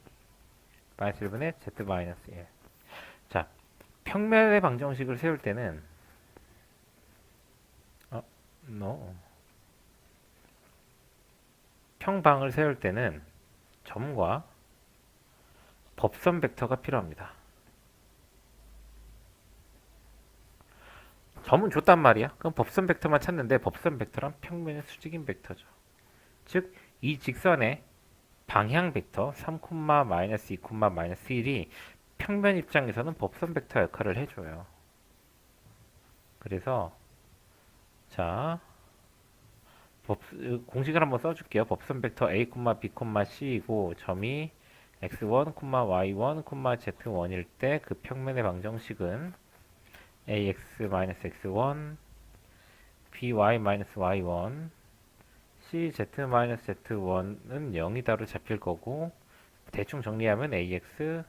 마이너스 1분의 z 마이너스 1. 자, 평면의 방정식을 세울 때는 no. 평방을 세울 때는 점과 법선 벡터가 필요합니다. 점은 줬단 말이야. 그럼 법선 벡터만 찾는데 법선 벡터란 평면의 수직인 벡터죠. 즉, 이 직선의 방향 벡터 3, 마이너스 2, 마이너스 1이 평면 입장에서는 법선 벡터 역할을 해줘요. 그래서 자, 공식을 한번 써줄게요. 법선 벡터 a, b, c이고 점이 x1, y1, z1일 때 그 평면의 방정식은 ax-x1, by-y1, cz-z1은 0이다로 잡힐 거고 대충 정리하면 ax,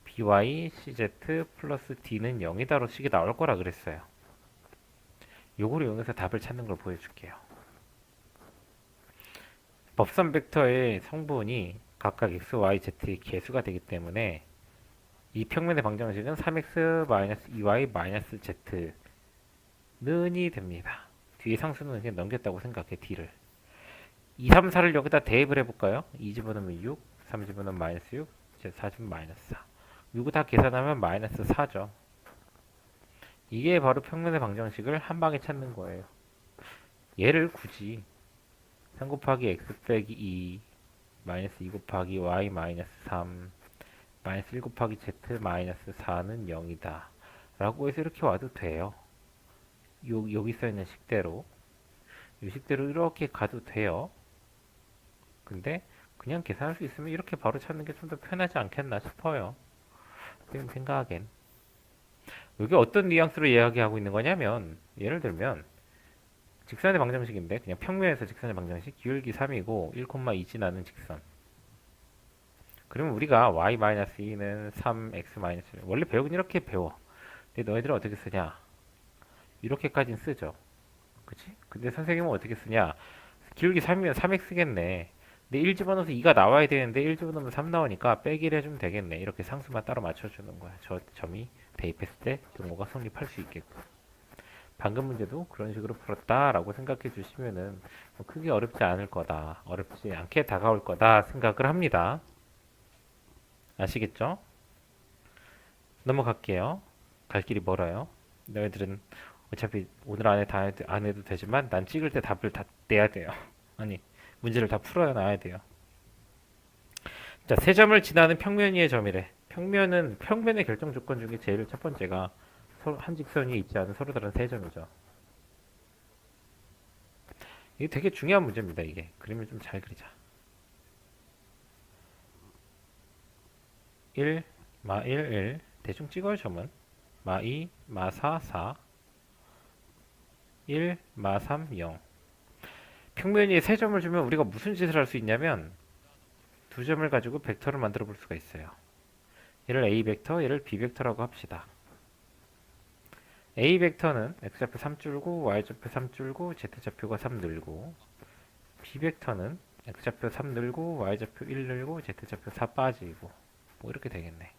by, cz 플러스 d는 0이다로 식이 나올 거라 그랬어요. 요거를 이용해서 답을 찾는 걸 보여줄게요. 법선 벡터의 성분이 각각 x, y, z의 개수가 되기 때문에 이 평면의 방정식은 3x-2y-z 는이 됩니다. 뒤에 상수는 그냥 넘겼다고 생각해. d를 2, 3, 4를 여기다 대입을 해볼까요? 2 집어넣으면 6, 3 집어넣으면 마이너스 6, 4 집어넣으면 마이너스 4. 이거 다 계산하면 마이너스 4죠. 이게 바로 평면의 방정식을 한 방에 찾는 거예요. 얘를 굳이 3 곱하기 x 빼기 2 마이너스 2 곱하기 y 마이너스 3 마이너스 1 곱하기 z 마이너스 4는 0이다 라고 해서 이렇게 와도 돼요. 여기 써있는 식대로 이 식대로 이렇게 가도 돼요. 근데 그냥 계산할 수 있으면 이렇게 바로 찾는 게 좀 더 편하지 않겠나 싶어요. 지금 생각하기엔 이게 어떤 뉘앙스로 이야기하고 있는 거냐면 예를 들면 직선의 방정식인데 그냥 평면에서 직선의 방정식 기울기 3이고 1,2 지나는 직선. 그러면 우리가 y-2는 3x-1 원래 배우긴 이렇게 배워. 근데 너희들은 어떻게 쓰냐? 이렇게까지는 쓰죠. 그치? 근데 선생님은 어떻게 쓰냐? 기울기 3이면 3x겠네. 근데 1 집어넣어서 2가 나와야 되는데 1 집어넣으면 3 나오니까 빼기를 해주면 되겠네. 이렇게 상수만 따로 맞춰주는 거야. 저 점이 대입했을 때 경우가 성립할 수 있겠고. 방금 문제도 그런 식으로 풀었다라고 생각해 주시면은 뭐 크게 어렵지 않을 거다. 어렵지 않게 다가올 거다 생각을 합니다. 아시겠죠? 넘어갈게요. 갈 길이 멀어요. 너희들은 어차피 오늘 안에 다 안 해도 되지만 난 찍을 때 답을 다 내야 돼요. 아니, 문제를 다 풀어야 놔야 돼요. 자, 세 점을 지나는 평면 위의 점이래. 평면의 결정 조건 중에 제일 첫 번째가 한 직선 위에 있지 않은 서로 다른 세 점이죠. 이게 되게 중요한 문제입니다. 이게 그림을 좀 잘 그리자. 1, 마 1, 1 대충 찍어요. 점은 마 2, 마 4, 4 1, 마 3, 0 평면 위에 세 점을 주면 우리가 무슨 짓을 할 수 있냐면 두 점을 가지고 벡터를 만들어 볼 수가 있어요. 얘를 A 벡터, 얘를 B 벡터라고 합시다. A 벡터는 x좌표 3 줄고 y좌표 3 줄고 z좌표가 3 늘고 B 벡터는 x좌표 3 늘고 y좌표 1 늘고 z좌표 4 빠지고 뭐 이렇게 되겠네.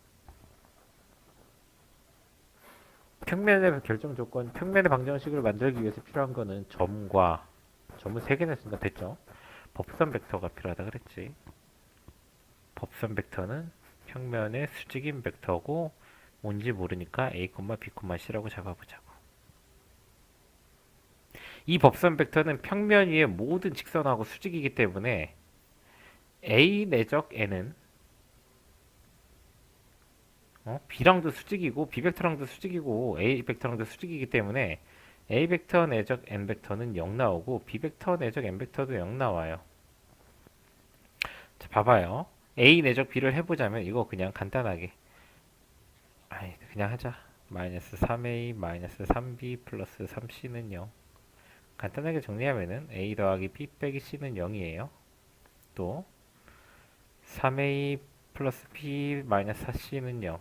평면의 결정 조건, 평면의 방정식을 만들기 위해서 필요한 거는 점은 3개나 쓴다 됐죠? 법선 벡터가 필요하다 그랬지. 법선 벡터는 평면의 수직인 벡터고 뭔지 모르니까 a, b, c라고 잡아보자고. 이 법선 벡터는 평면 위의 모든 직선하고 수직이기 때문에 a 내적 n은 b랑도 수직이고 b 벡터랑도 수직이고 a 벡터랑도 수직이기 때문에 a 벡터 내적 n 벡터는 0 나오고 b 벡터 내적 n 벡터도 0 나와요. 자, 봐봐요. a 내적 b를 해보자면 이거 그냥 간단하게 그냥 하자. 마이너스 3a 마이너스 3b 플러스 3c는 0. 간단하게 정리하면은 a 더하기 b 빼기 c는 0이에요. 또 3a 플러스 b 마이너스 4c는 0.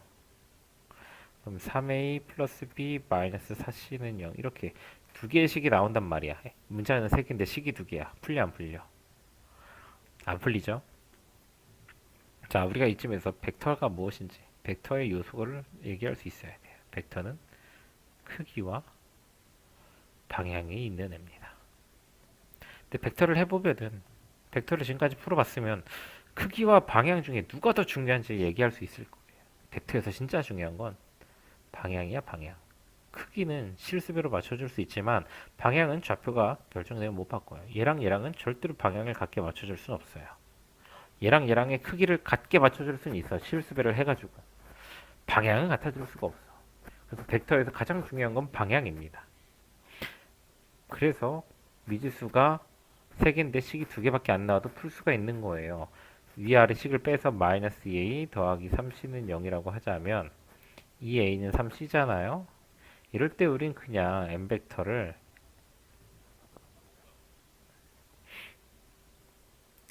그럼 3a 플러스 b 마이너스 4c는 0. 이렇게 두 개의 식이 나온단 말이야. 문자는 세 개인데 식이 두 개야. 풀려 안 풀려? 안 풀리죠? 자, 우리가 이쯤에서 벡터가 무엇인지, 벡터의 요소를 얘기할 수 있어야 돼요. 벡터는 크기와 방향이 있는 애입니다. 근데 벡터를 해보면은, 벡터를 지금까지 풀어봤으면 크기와 방향 중에 누가 더 중요한지 얘기할 수 있을 거예요. 벡터에서 진짜 중요한 건 방향이야, 방향. 크기는 실수배로 맞춰줄 수 있지만 방향은 좌표가 결정되면 못 바꿔요. 얘랑 얘랑은 절대로 방향을 같게 맞춰줄 수는 없어요. 얘랑 얘랑의 크기를 같게 맞춰줄 수는 있어. 실수배를 해가지고. 방향은 같아줄 수가 없어. 그래서 벡터에서 가장 중요한 건 방향입니다. 그래서 미지수가 3개인데 식이 2개밖에 안 나와도 풀 수가 있는 거예요. 위아래 식을 빼서 마이너스 2a 더하기 3c는 0이라고 하자면 2a는 3c잖아요. 이럴 때 우린 그냥 m 벡터를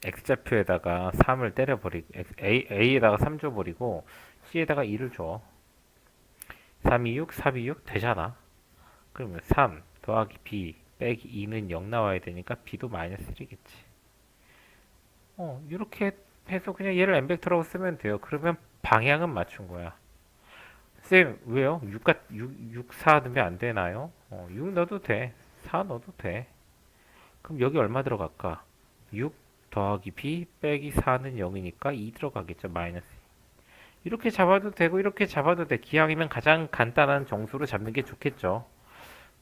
x좌표에다가 3을 때려버리고 a에다가 3 줘버리고 c에다가 2를 줘. 3, 2, 6, 4, 2, 6 되잖아. 그러면 3 더하기 b 빼기 2는 0 나와야 되니까 b도 마이너스 1이겠지. 이렇게 해서 그냥 얘를 m 벡터라고 쓰면 돼요. 그러면 방향은 맞춘 거야. 쌤, 왜요? 6, 4 넣으면 안 되나요? 6 넣어도 돼. 4 넣어도 돼. 그럼 여기 얼마 들어갈까? 6 더하기 b 빼기 4는 0이니까 2 들어가겠죠. 마이너스. 이렇게 잡아도 되고 이렇게 잡아도 돼. 기왕이면 가장 간단한 정수로 잡는 게 좋겠죠.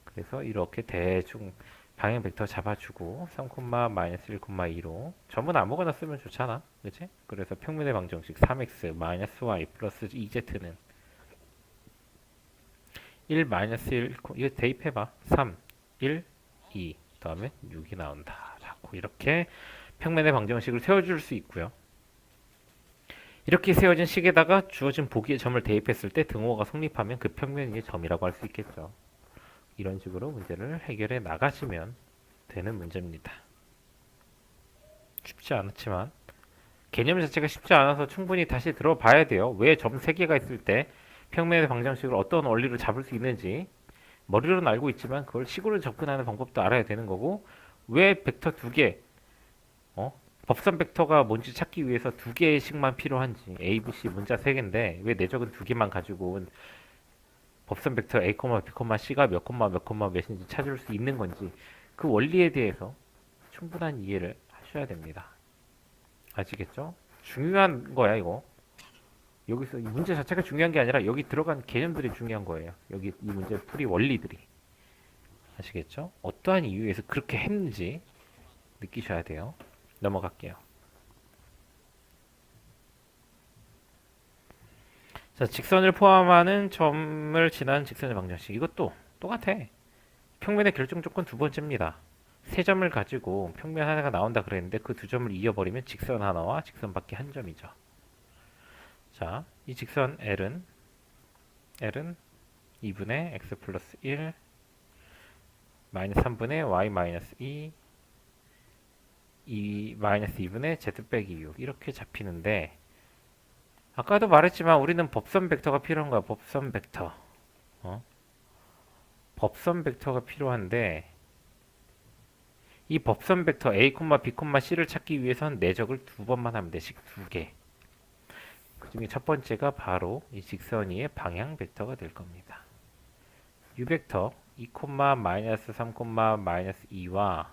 그래서 이렇게 대충 방향 벡터 잡아주고 3, 마이너스 1,2로 점은 아무거나 쓰면 좋잖아. 그치? 그래서 평면의 방정식 3x 마이너스 y 플러스 2z는 1 마이너스 1 이거 대입해봐. 3, 1, 2 다음에 6이 나온다 라고 이렇게 평면의 방정식을 세워줄 수 있고요. 이렇게 세워진 식에다가 주어진 보기의 점을 대입했을 때 등호가 성립하면 그 평면의 점이라고 할 수 있겠죠. 이런 식으로 문제를 해결해 나가시면 되는 문제입니다. 쉽지 않았지만 개념 자체가 쉽지 않아서 충분히 다시 들어봐야 돼요. 왜 점 3개가 있을 때 평면의 방정식을 어떤 원리로 잡을 수 있는지 머리로는 알고 있지만 그걸 식으로 접근하는 방법도 알아야 되는 거고, 왜 벡터 2개, 법선 벡터가 뭔지 찾기 위해서 2개의 식만 필요한지, A, B, C 문자 3개인데 왜 내적은 2개만 가지고 법선 벡터 A, B, C가 몇 몇인지 찾을 수 있는 건지 그 원리에 대해서 충분한 이해를 하셔야 됩니다. 아시겠죠? 중요한 거야 이거. 여기서 이 문제 자체가 중요한 게 아니라 여기 들어간 개념들이 중요한 거예요. 여기 이 문제 풀이 원리들이. 아시겠죠? 어떠한 이유에서 그렇게 했는지 느끼셔야 돼요. 넘어갈게요. 자, 직선을 포함하는 점을 지나는 직선의 방정식. 이것도 똑같아. 평면의 결정 조건 2번째입니다. 3점을 가지고 평면 하나가 나온다 그랬는데 그 2점을 이어버리면 직선 하나와 직선 밖에 한 점이죠. 자, 이 직선 L은 2분의 x 플러스 1 마이너스 3분의 y 마이너스 2 마이너스 2분의 z 빼기 6 이렇게 잡히는데, 아까도 말했지만 우리는 법선 벡터가 필요한 거야. 법선 벡터. 법선 벡터가 필요한데 이 법선 벡터 a, b, c를 찾기 위해서는 내적을 2번만 하면 돼. 식 2개. 그 중에 첫 번째가 바로 이 직선 위의 방향 벡터가 될 겁니다. u 벡터 2, 마이너스 3, 마이너스 2와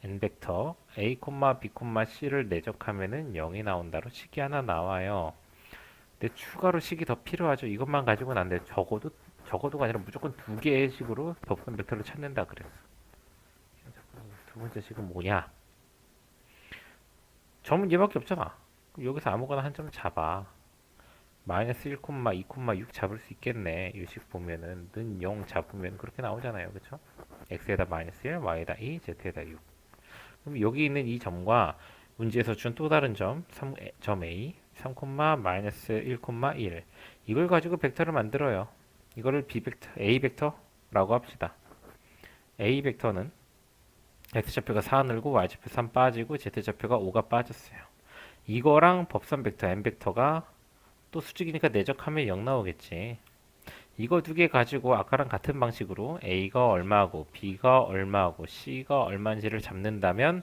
n 벡터 a, b, c를 내적하면은 0이 나온다로 식이 하나 나와요. 근데 추가로 식이 더 필요하죠. 이것만 가지고는 안 돼. 적어도가 아니라 무조건 2개의 식으로 법선 벡터를 찾는다 그랬어. 두 번째 식은 뭐냐? 점은 얘밖에 없잖아. 여기서 아무거나 한 점 잡아. 마이너스 1, 2, 6 잡을 수 있겠네. 이 식 보면은 는 0 잡으면 그렇게 나오잖아요. 그쵸? x에다 마이너스 1, y에다 2, z에다 6. 그럼 여기 있는 이 점과 문제에서 준 또 다른 점, 점 a, 3, 마이너스 1, 1 이걸 가지고 벡터를 만들어요. 이거를 A 벡터라고 합시다. A 벡터는 x좌표가 4 늘고 y좌표 3 빠지고 z좌표가 5가 빠졌어요. 이거랑 법선 벡터 n 벡터가 또 수직이니까 내적하면 0 나오겠지. 이거 2개 가지고 아까랑 같은 방식으로 a가 얼마고 b가 얼마고 c가 얼마인지를 잡는다면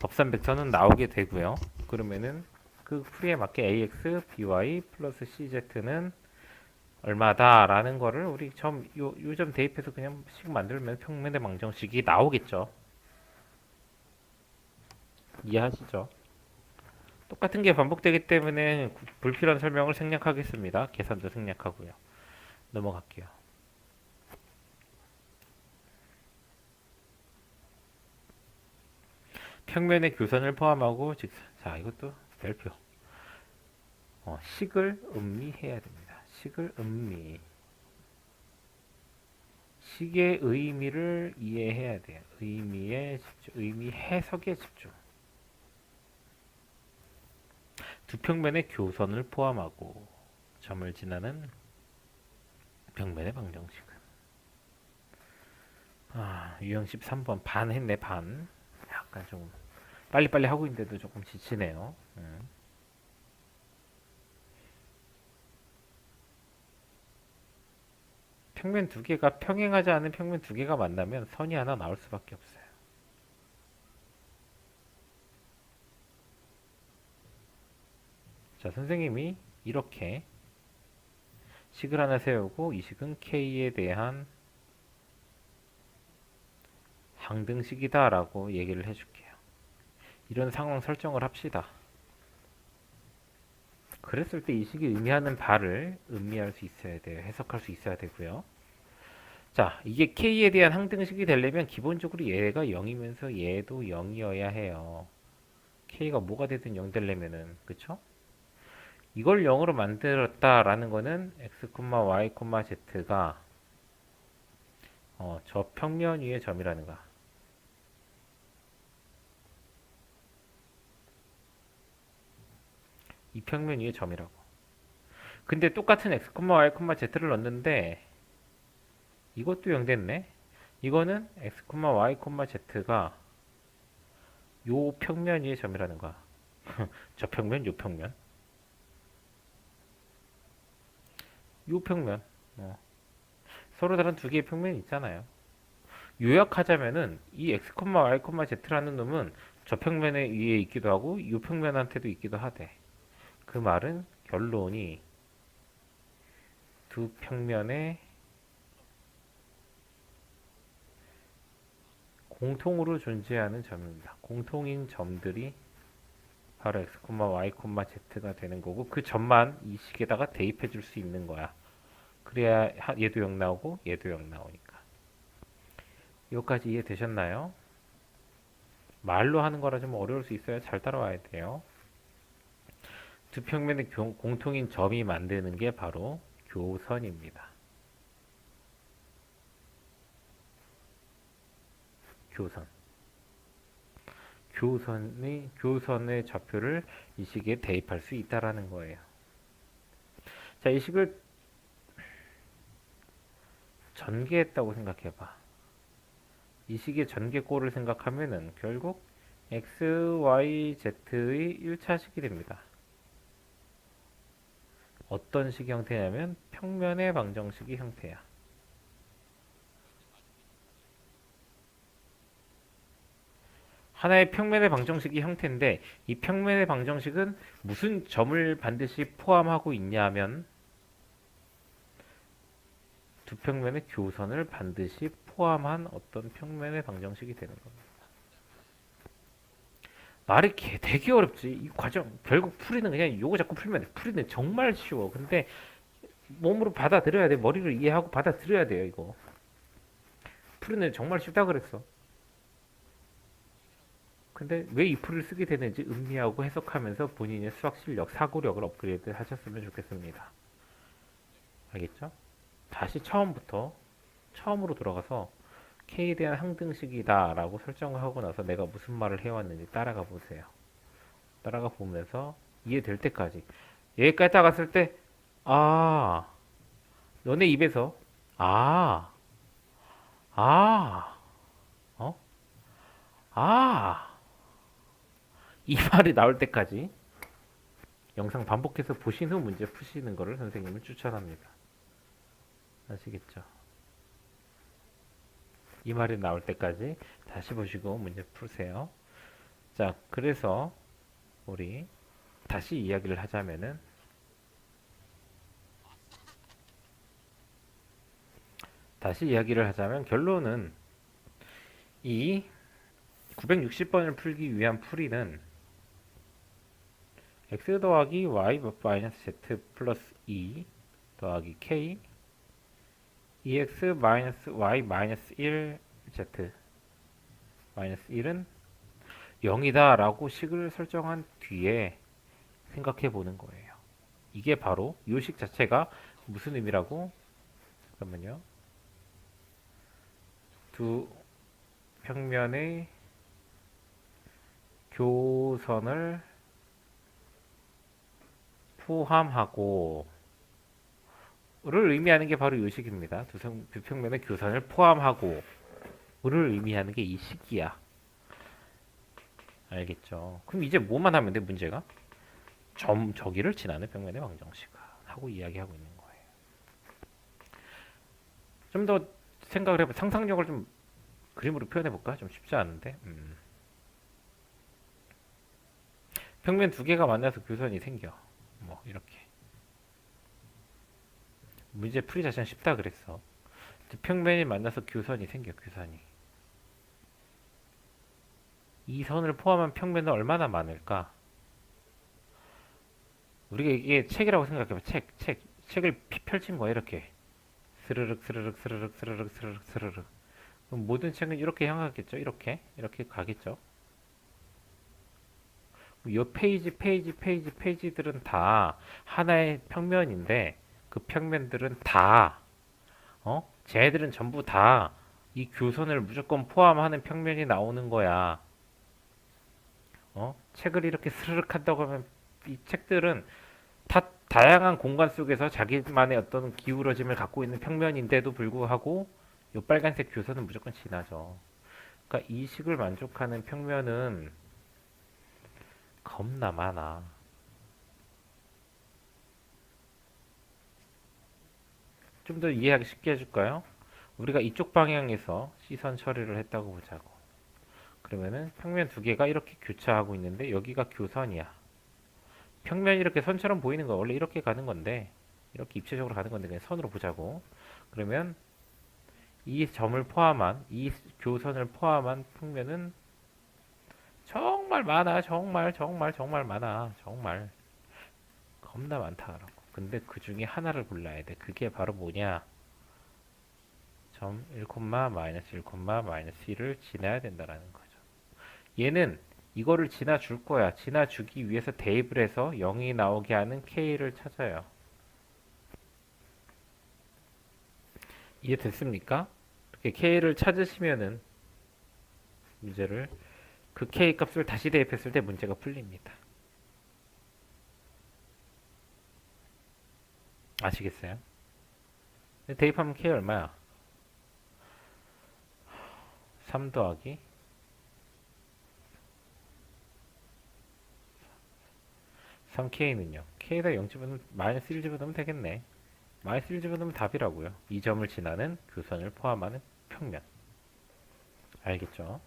법선 벡터는 나오게 되고요. 그러면은 그 풀이에 맞게 ax, by 플러스 cz는 얼마다라는 거를 우리 요점 대입해서 그냥 식 만들면 평면의 방정식이 나오겠죠. 이해하시죠? 똑같은 게 반복되기 때문에 불필요한 설명을 생략하겠습니다. 계산도 생략하고요. 넘어갈게요. 평면의 교선을 포함하고 직선. 자, 이것도 별표. 식을 음미해야 됩니다. 식을 음미. 식의 의미를 이해해야 돼요. 의미에 집중, 의미 해석에 집중. 두 평면의 교선을 포함하고 점을 지나는 평면의 방정식은 유형 13번 반 했네 반. 약간 좀 빨리빨리 하고 있는데도 조금 지치네요. 평면 두 개가 평행하지 않은 평면 두 개가 만나면 선이 하나 나올 수밖에 없어요. 자, 선생님이 이렇게 식을 하나 세우고 이 식은 K에 대한 항등식이다 라고 얘기를 해줄게요. 이런 상황 설정을 합시다. 그랬을 때 이 식이 의미하는 바를 음미할 수 있어야 돼요. 해석할 수 있어야 되고요. 자, 이게 K에 대한 항등식이 되려면 기본적으로 얘가 0이면서 얘도 0이어야 해요. K가 뭐가 되든 0 되려면은, 그쵸? 이걸 0으로 만들었다라는 거는 x, y, z가 저 평면 위의 점이라는 거. 이 평면 위의 점이라고. 근데 똑같은 x, y, z를 넣었는데 이것도 0 됐네. 이거는 x, y, z가 요 평면 위의 점이라는 거야. 저 평면, 요 평면. 요 평면. 서로 다른 두 개의 평면이 있잖아요. 요약하자면은 이 x, y, z라는 놈은 저 평면에 위에 있기도 하고 요 평면한테도 있기도 하대. 그 말은 결론이 두 평면에 공통으로 존재하는 점입니다. 공통인 점들이 바로 x, y, z가 되는 거고 그 점만 이 식에다가 대입해 줄 수 있는 거야. 그래야 얘도 0 나오고 얘도 0 나오니까. 여기까지 이해되셨나요? 말로 하는 거라 좀 어려울 수 있어요. 잘 따라와야 돼요. 두 평면의 공통인 점이 만드는 게 바로 교선입니다. 교선. 교선의 좌표를 이 식에 대입할 수 있다라는 거예요. 자, 이 식을 전개했다고 생각해봐. 이 식의 전개꼴을 생각하면은 결국 x, y, z의 1차식이 됩니다. 어떤 식 형태냐면 평면의 방정식이 형태야. 하나의 평면의 방정식이 형태인데 이 평면의 방정식은 무슨 점을 반드시 포함하고 있냐면 두 평면의 교선을 반드시 포함한 어떤 평면의 방정식이 되는 겁니다. 말이 되게 어렵지. 이 과정 결국 풀이는 그냥 요거 자꾸 풀면 돼. 풀이는 정말 쉬워. 근데 몸으로 받아들여야 돼. 머리로 이해하고 받아들여야 돼요. 이거 풀이는 정말 쉽다 그랬어. 근데 왜 이 풀을 쓰게 되는지 음미하고 해석하면서 본인의 수학 실력, 사고력을 업그레이드 하셨으면 좋겠습니다. 알겠죠? 다시 처음으로 돌아가서 K에 대한 항등식이다 라고 설정을 하고 나서 내가 무슨 말을 해왔는지 따라가 보세요. 따라가 보면서 이해될 때까지. 여기까지 딱 갔을 때, 아, 너네 입에서, 아, 아, 어? 아, 이 말이 나올 때까지 영상 반복해서 보신 후 문제 푸시는 거를 선생님은 추천합니다. 아시겠죠? 이 말이 나올 때까지 다시 보시고 문제 푸세요. 자, 그래서 우리 다시 이야기를 하자면은 결론은 이 960번을 풀기 위한 풀이는 x 더하기 y 마이너스 z 플러스 2 더하기 k ex 마이너스 y 마이너스 1 z 마이너스 1은 0이다 라고 식을 설정한 뒤에 생각해 보는 거예요. 이게 바로 이 식 자체가 무슨 의미라고? 잠깐만요. 두 평면의 교선을 포함하고 를 의미하는 게 바로 이 식입니다. 두 평면의 교선을 포함하고 를 의미하는 게 이 식이야. 알겠죠? 그럼 이제 뭐만 하면 돼, 문제가? 저기를 지나는 평면의 방정식을 하고 이야기하고 있는 거예요. 좀 더 생각을 해봐. 상상력을 좀 그림으로 표현해볼까? 좀 쉽지 않은데. 평면 두 개가 만나서 교선이 생겨. 뭐 이렇게. 문제 풀이 자체는 쉽다 그랬어. 두 평면이 만나서 교선이 생겨. 교선이. 이 선을 포함한 평면은 얼마나 많을까? 우리가 이게 책이라고 생각해봐. 책을 펼친 거야 이렇게. 스르륵 스르륵 스르륵 스르륵 스르륵 스르륵. 그럼 모든 책은 이렇게 향하겠죠? 이렇게 가겠죠? 이 페이지들은 다 하나의 평면인데 그 평면들은 다 쟤네들은 전부 다 이 교선을 무조건 포함하는 평면이 나오는 거야. 책을 이렇게 스르륵 한다고 하면 이 책들은 다 다양한 공간 속에서 자기만의 어떤 기울어짐을 갖고 있는 평면인데도 불구하고 이 빨간색 교선은 무조건 지나죠. 그러니까 이 식을 만족하는 평면은 겁나 많아. 좀 더 이해하기 쉽게 해줄까요? 우리가 이쪽 방향에서 시선 처리를 했다고 보자고. 그러면은 평면 두 개가 이렇게 교차하고 있는데 여기가 교선이야. 평면이 이렇게 선처럼 보이는 거 원래 이렇게 가는 건데 이렇게 입체적으로 가는 건데 그냥 선으로 보자고. 그러면 이 점을 포함한 이 교선을 포함한 평면은 정말 많아. 정말 많아. 정말 겁나 많다라고. 근데 그 중에 하나를 골라야 돼. 그게 바로 뭐냐? 점 1, 마이너스 1, 마이너스 1을 지나야 된다라는 거죠. 얘는 이거를 지나줄 거야. 지나주기 위해서 대입을 해서 0이 나오게 하는 K를 찾아요. 이해됐습니까? 이렇게 K를 찾으시면은 문제를 그 K 값을 다시 대입했을 때 문제가 풀립니다. 아시겠어요? 대입하면 K 얼마야? 3 더하기 3K는요. K에다 0 집어넣으면 마이너스 1 집어넣으면 되겠네. 마이너스 1 집어넣으면 답이라고요. 이 점을 지나는 교선을 포함하는 평면. 알겠죠?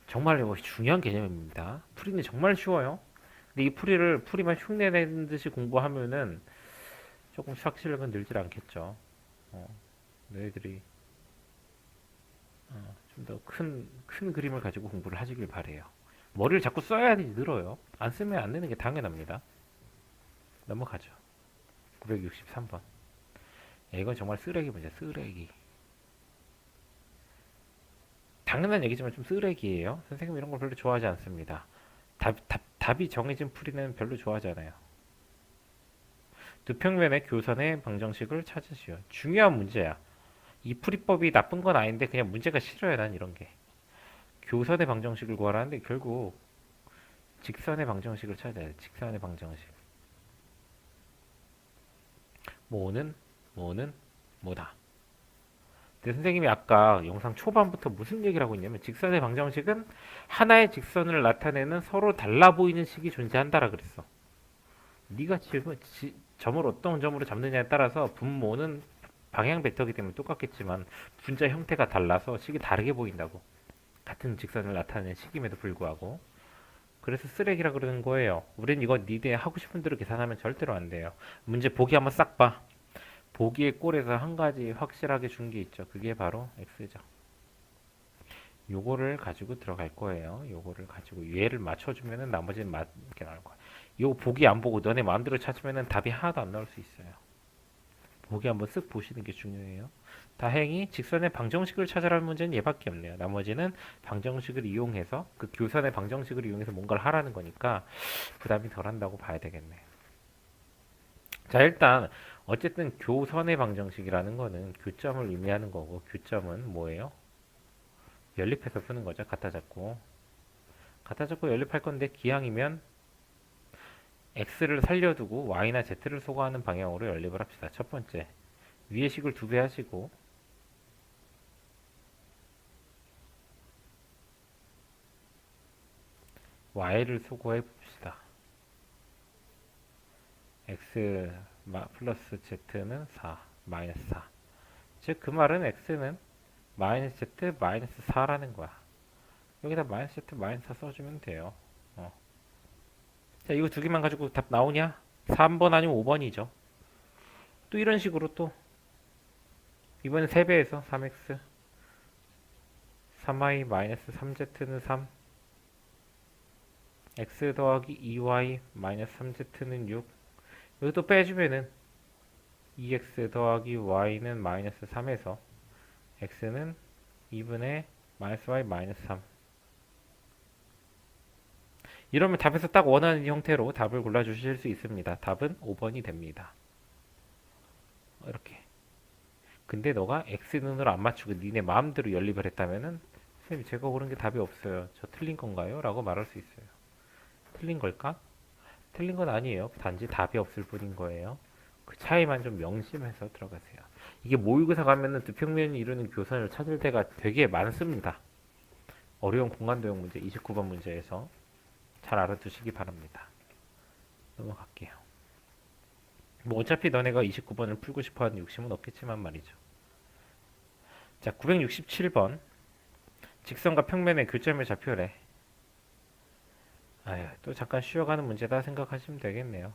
정말 중요한 개념입니다. 풀이는 정말 쉬워요. 근데 이 풀이만 흉내내는 듯이 공부하면은 조금 수학실력은 늘질 않겠죠. 너희들이 좀 더 큰 그림을 가지고 공부를 하시길 바래요. 머리를 자꾸 써야지 늘어요. 안 쓰면 안 되는 게 당연합니다. 넘어가죠. 963번. 이건 정말 쓰레기 문제, 쓰레기. 당연한 얘기지만 좀 쓰레기예요. 선생님 이런 걸 별로 좋아하지 않습니다. 답이 정해진 풀이는 별로 좋아하지 않아요. 두 평면의 교선의 방정식을 찾으시오. 중요한 문제야. 이 풀이법이 나쁜 건 아닌데 그냥 문제가 싫어요. 난 이런 게. 교선의 방정식을 구하라는데 결국 직선의 방정식을 찾아야 돼. 직선의 방정식. 뭐는 뭐다. 근데 선생님이 아까 영상 초반부터 무슨 얘기를 하고 있냐면 직선의 방정식은 하나의 직선을 나타내는 서로 달라 보이는 식이 존재한다라 그랬어. 네가 점을 어떤 점으로 잡느냐에 따라서 분모는 방향 벡터이기 때문에 똑같겠지만 분자 형태가 달라서 식이 다르게 보인다고. 같은 직선을 나타내는 식임에도 불구하고. 그래서 쓰레기라 그러는 거예요. 우린 이거 니네 하고 싶은 대로 계산하면 절대로 안 돼요. 문제 보기 한번 싹 봐. 보기의 꼴에서 한 가지 확실하게 준 게 있죠. 그게 바로 x죠. 요거를 가지고 들어갈 거예요. 요거를 가지고 얘를 맞춰주면은 나머지는 맞게 나올 거야. 요거 보기 안 보고 너네 마음대로 찾으면은 답이 하나도 안 나올 수 있어요. 보기 한번 쓱 보시는 게 중요해요. 다행히 직선의 방정식을 찾으라는 문제는 얘밖에 없네요. 나머지는 방정식을 이용해서 그 교선의 방정식을 이용해서 뭔가를 하라는 거니까 부담이 덜한다고 봐야 되겠네. 자, 일단 어쨌든 교선의 방정식이라는 거는 교점을 의미하는 거고 교점은 뭐예요? 연립해서 푸는 거죠. 갖다 잡고 연립할 건데 기항이면 x를 살려두고 y나 z를 소거하는 방향으로 연립을 합시다. 첫 번째, 위의 식을 2배 하시고 y를 소거해 봅시다. x 플러스 z는 4, 마이너스 4. 즉 그 말은 x는 마이너스 z 마이너스 4라는 거야. 여기다 마이너스 z 마이너스 4 써주면 돼요. 자, 이거 두 개만 가지고 답 나오냐? 3번 아니면 5번이죠. 또 이런 식으로 또 이번엔 3배에서 3x 3y 마이너스 3z는 3 x 더하기 2y 마이너스 3z는 6 여기 또 빼주면은 2x 더하기 y는 마이너스 3에서 x는 2분의 마이너스 y 마이너스 3 이러면 답에서 딱 원하는 형태로 답을 골라주실 수 있습니다. 답은 5번이 됩니다. 이렇게. 근데 너가 x눈으로 안 맞추고 니네 마음대로 연립을 했다면은 선생님 제가 고른 게 답이 없어요. 저 틀린 건가요? 라고 말할 수 있어요. 틀린 걸까? 틀린 건 아니에요. 단지 답이 없을 뿐인 거예요. 그 차이만 좀 명심해서 들어가세요. 이게 모의고사 가면은 두 평면이 이루는 교선을 찾을 때가 되게 많습니다. 어려운 공간도형 문제 29번 문제에서 잘 알아두시기 바랍니다. 넘어갈게요. 뭐 어차피 너네가 29번을 풀고 싶어하는 욕심은 없겠지만 말이죠. 자, 967번 직선과 평면의 교점의 좌표래. 아유, 또 잠깐 쉬어가는 문제다 생각하시면 되겠네요.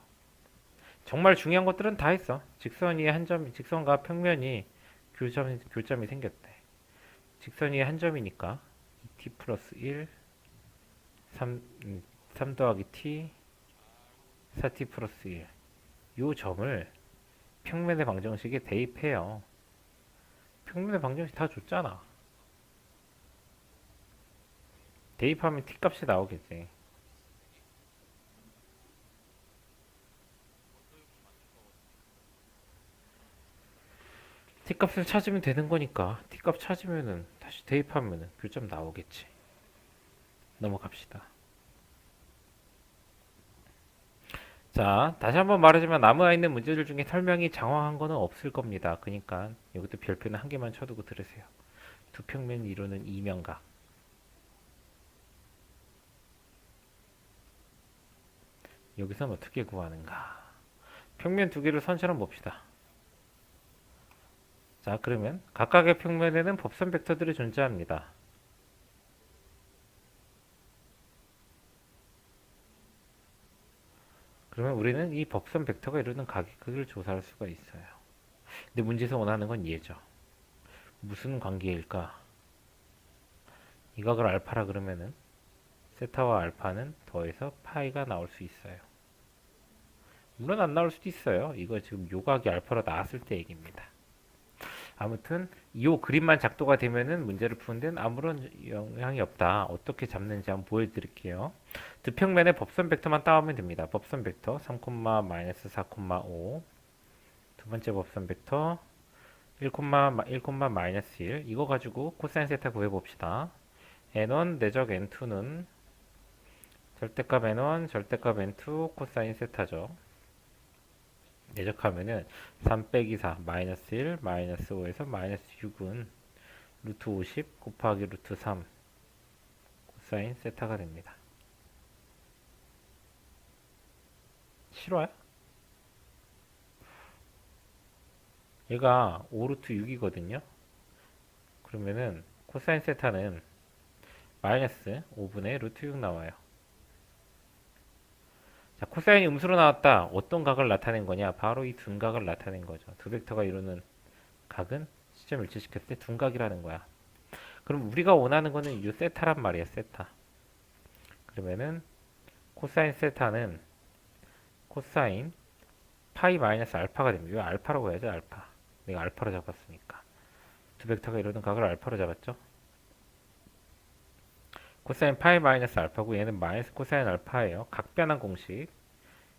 정말 중요한 것들은 다 했어. 직선 위에 한 점, 직선과 평면이 교점이 생겼대. 직선 위에 한 점이니까 2t 플러스 1, 3 더하기 t, 4t 플러스 1. 요 점을 평면의 방정식에 대입해요. 평면의 방정식 다 줬잖아. 대입하면 t 값이 나오겠지. t 값을 찾으면 되는 거니까 t 값 찾으면은 다시 대입하면은 교점 나오겠지. 넘어갑시다. 자, 다시 한번 말하지만 남아 있는 문제들 중에 설명이 장황한 거는 없을 겁니다. 그러니까 여기도 별표는 한 개만 쳐두고 들으세요. 두 평면을 이루는 이면각. 여기선 어떻게 구하는가? 평면 두 개를 선처럼 봅시다. 자, 그러면 각각의 평면에는 법선 벡터들이 존재합니다. 그러면 우리는 이 법선 벡터가 이루는 각의 크기를 조사할 수가 있어요. 근데 문제에서 원하는 건 얘죠. 무슨 관계일까? 이 각을 알파라 그러면은 세타와 알파는 더해서 파이가 나올 수 있어요. 물론 안 나올 수도 있어요. 이거 지금 요각이 알파로 나왔을 때 얘기입니다. 아무튼 이 그림만 작도가 되면은 문제를 푸는 데는 아무런 영향이 없다. 어떻게 잡는지 한번 보여드릴게요. 두 평면의 법선 벡터만 따오면 됩니다. 법선 벡터 3, 마이너스 4, 5. 두 번째 법선 벡터 1, 1, 마이너스 1. 이거 가지고 코사인 세타 구해봅시다. n1 내적 n2는 절대값 n1, 절대값 n2, 코사인 세타죠. 내적하면은 3 빼기 4 마이너스 1 마이너스 5에서 마이너스 6은 루트 50 곱하기 루트 3 코사인 세타가 됩니다. 싫어요? 얘가 5 루트 6이거든요. 그러면은 코사인 세타는 마이너스 5분의 루트 6 나와요. 자, 코사인이 음수로 나왔다. 어떤 각을 나타낸 거냐? 바로 이 둔각을 나타낸 거죠. 두 벡터가 이루는 각은 시점을 일치시켰을 때 둔각이라는 거야. 그럼 우리가 원하는 거는 이 세타란 말이야, 세타. 그러면은 코사인 세타는 코사인 파이 마이너스 알파가 됩니다. 이거 알파라고 해야죠, 알파. 내가 알파로 잡았으니까. 두 벡터가 이루는 각을 알파로 잡았죠. 코사인 파이 마이너스 알파고 얘는 마이너스 코사인 알파예요. 각변환 공식.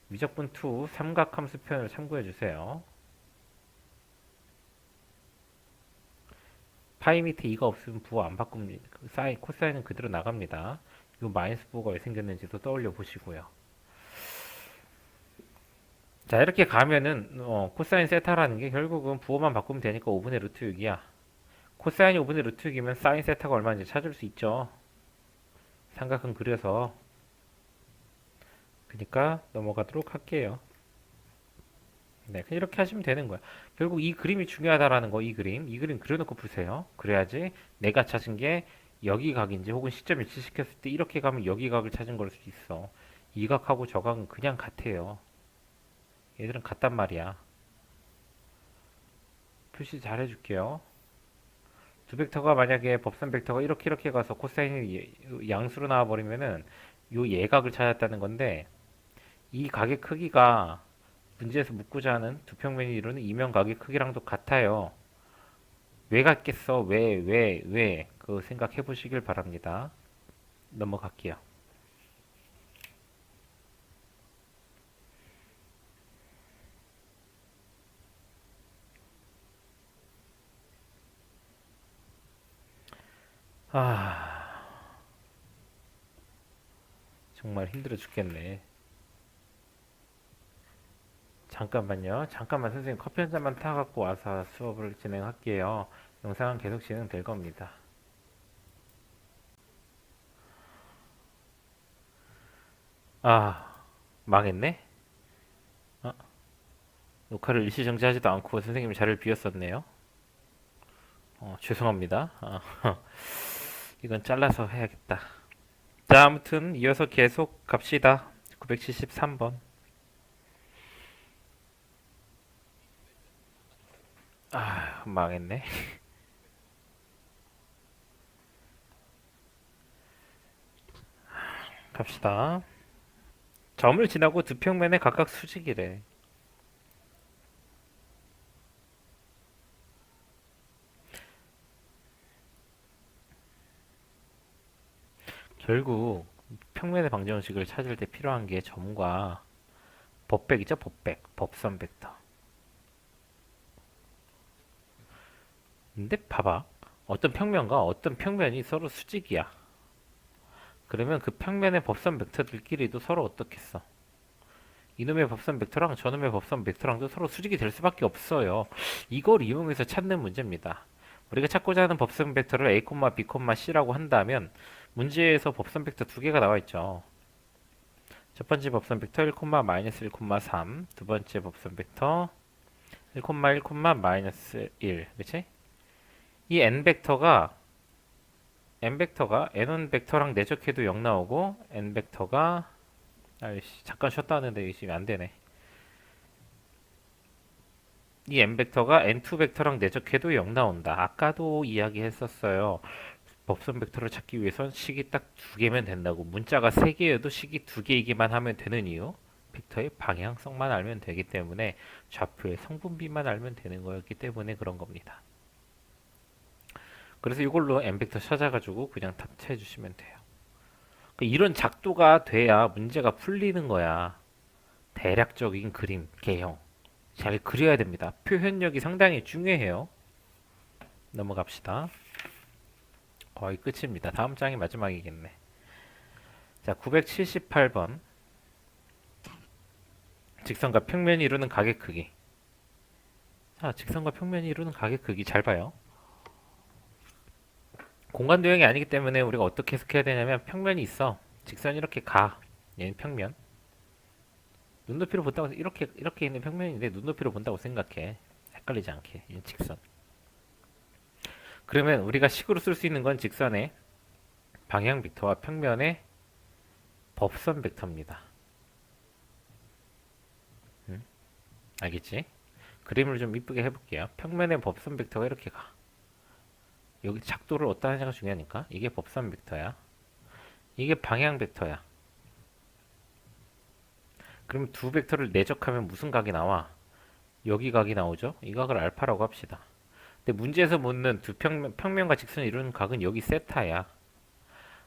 미적분 2 삼각함수 표현을 참고해 주세요. 파이 밑에 2가 없으면 부호 안 바꿉니다. 사인, 코사인은 그대로 나갑니다. 이 마이너스 부호가 왜 생겼는지도 떠올려 보시고요. 자, 이렇게 가면은 코사인 세타라는 게 결국은 부호만 바꾸면 되니까 5분의 루트 6이야. 코사인이 5분의 루트 6이면 사인 세타가 얼마인지 찾을 수 있죠. 삼각형 그려서. 그러니까 넘어가도록 할게요. 네, 그냥 이렇게 하시면 되는 거야. 결국 이 그림이 중요하다라는 거, 이 그림 그려놓고 푸세요. 그래야지 내가 찾은 게 여기 각인지 혹은 시점 일치시켰을 때 이렇게 가면 여기 각을 찾은 걸 수도 있어. 이 각하고 저 각은 그냥 같아요. 얘들은 같단 말이야. 표시 잘 해줄게요. 두 벡터가 만약에 법선 벡터가 이렇게 가서 코사인이 양수로 나와버리면은 요 예각을 찾았다는 건데 이 각의 크기가 문제에서 묻고자 하는 두 평면이 이루는 이면각의 크기랑도 같아요. 왜 같겠어? 왜? 그거 생각해 보시길 바랍니다. 넘어갈게요. 아, 정말 힘들어 죽겠네. 잠깐만요. 잠깐만 선생님 커피 한 잔만 타갖고 와서 수업을 진행할게요. 영상은 계속 진행될 겁니다. 아, 망했네? 아, 녹화를 일시정지하지도 않고 선생님이 자리를 비웠었네요. 죄송합니다. 이건 잘라서 해야겠다. 자, 아무튼 이어서 계속 갑시다. 973번. 아, 망했네. 갑시다. 점을 지나고 두 평면에 각각 수직이래. 결국 평면의 방정식을 찾을 때 필요한 게 점과 법백이죠, 법백. 법선 벡터. 근데 봐봐. 어떤 평면과 어떤 평면이 서로 수직이야. 그러면 그 평면의 법선 벡터들끼리도 서로 어떻겠어? 이놈의 법선 벡터랑 저놈의 법선 벡터랑도 서로 수직이 될 수밖에 없어요. 이걸 이용해서 찾는 문제입니다. 우리가 찾고자 하는 법선 벡터를 A, B, C라고 한다면 문제에서 법선 벡터 두 개가 나와 있죠. 첫 번째 법선 벡터 1, 마이너스 1, 3. 두 번째 법선 벡터 1, 1, 마이너스 1. 그치? 이 n 벡터가 n1 벡터랑 내적해도 0 나오고 n 벡터가 아이씨 잠깐 쉬었다 하는데 이게 지금 안 되네. 이 n 벡터가 n2 벡터랑 내적해도 0 나온다. 아까도 이야기했었어요. 법선 벡터를 찾기 위해선 식이 딱 두 개면 된다고. 문자가 세 개여도 식이 두 개이기만 하면 되는 이유. 벡터의 방향성만 알면 되기 때문에 좌표의 성분비만 알면 되는 거였기 때문에 그런 겁니다. 그래서 이걸로 n 벡터 찾아가지고 그냥 답해 주시면 돼요. 그러니까 이런 작도가 돼야 문제가 풀리는 거야. 대략적인 그림, 개형. 잘 그려야 됩니다. 표현력이 상당히 중요해요. 넘어갑시다. 거의 끝입니다. 다음 장이 마지막이겠네. 자, 978번. 직선과 평면이 이루는 각의 크기. 자, 직선과 평면이 이루는 각의 크기 잘 봐요. 공간 도형이 아니기 때문에 우리가 어떻게 해석해야 되냐면 평면이 있어. 직선이 이렇게 가. 얘는 평면. 눈높이로 본다고 이렇게 있는 평면인데 눈높이로 본다고 생각해. 헷갈리지 않게. 얘는 직선. 그러면 우리가 식으로 쓸 수 있는 건 직선의 방향 벡터와 평면의 법선 벡터입니다. 알겠지? 그림을 좀 이쁘게 해볼게요. 평면의 법선 벡터가 이렇게 가. 여기 작도를 어디다 하냐가 중요하니까. 이게 법선 벡터야. 이게 방향 벡터야. 그럼 두 벡터를 내적하면 무슨 각이 나와? 여기 각이 나오죠? 이 각을 알파라고 합시다. 근데 문제에서 묻는 두 평면과 직선을 이루는 각은 여기 세타야.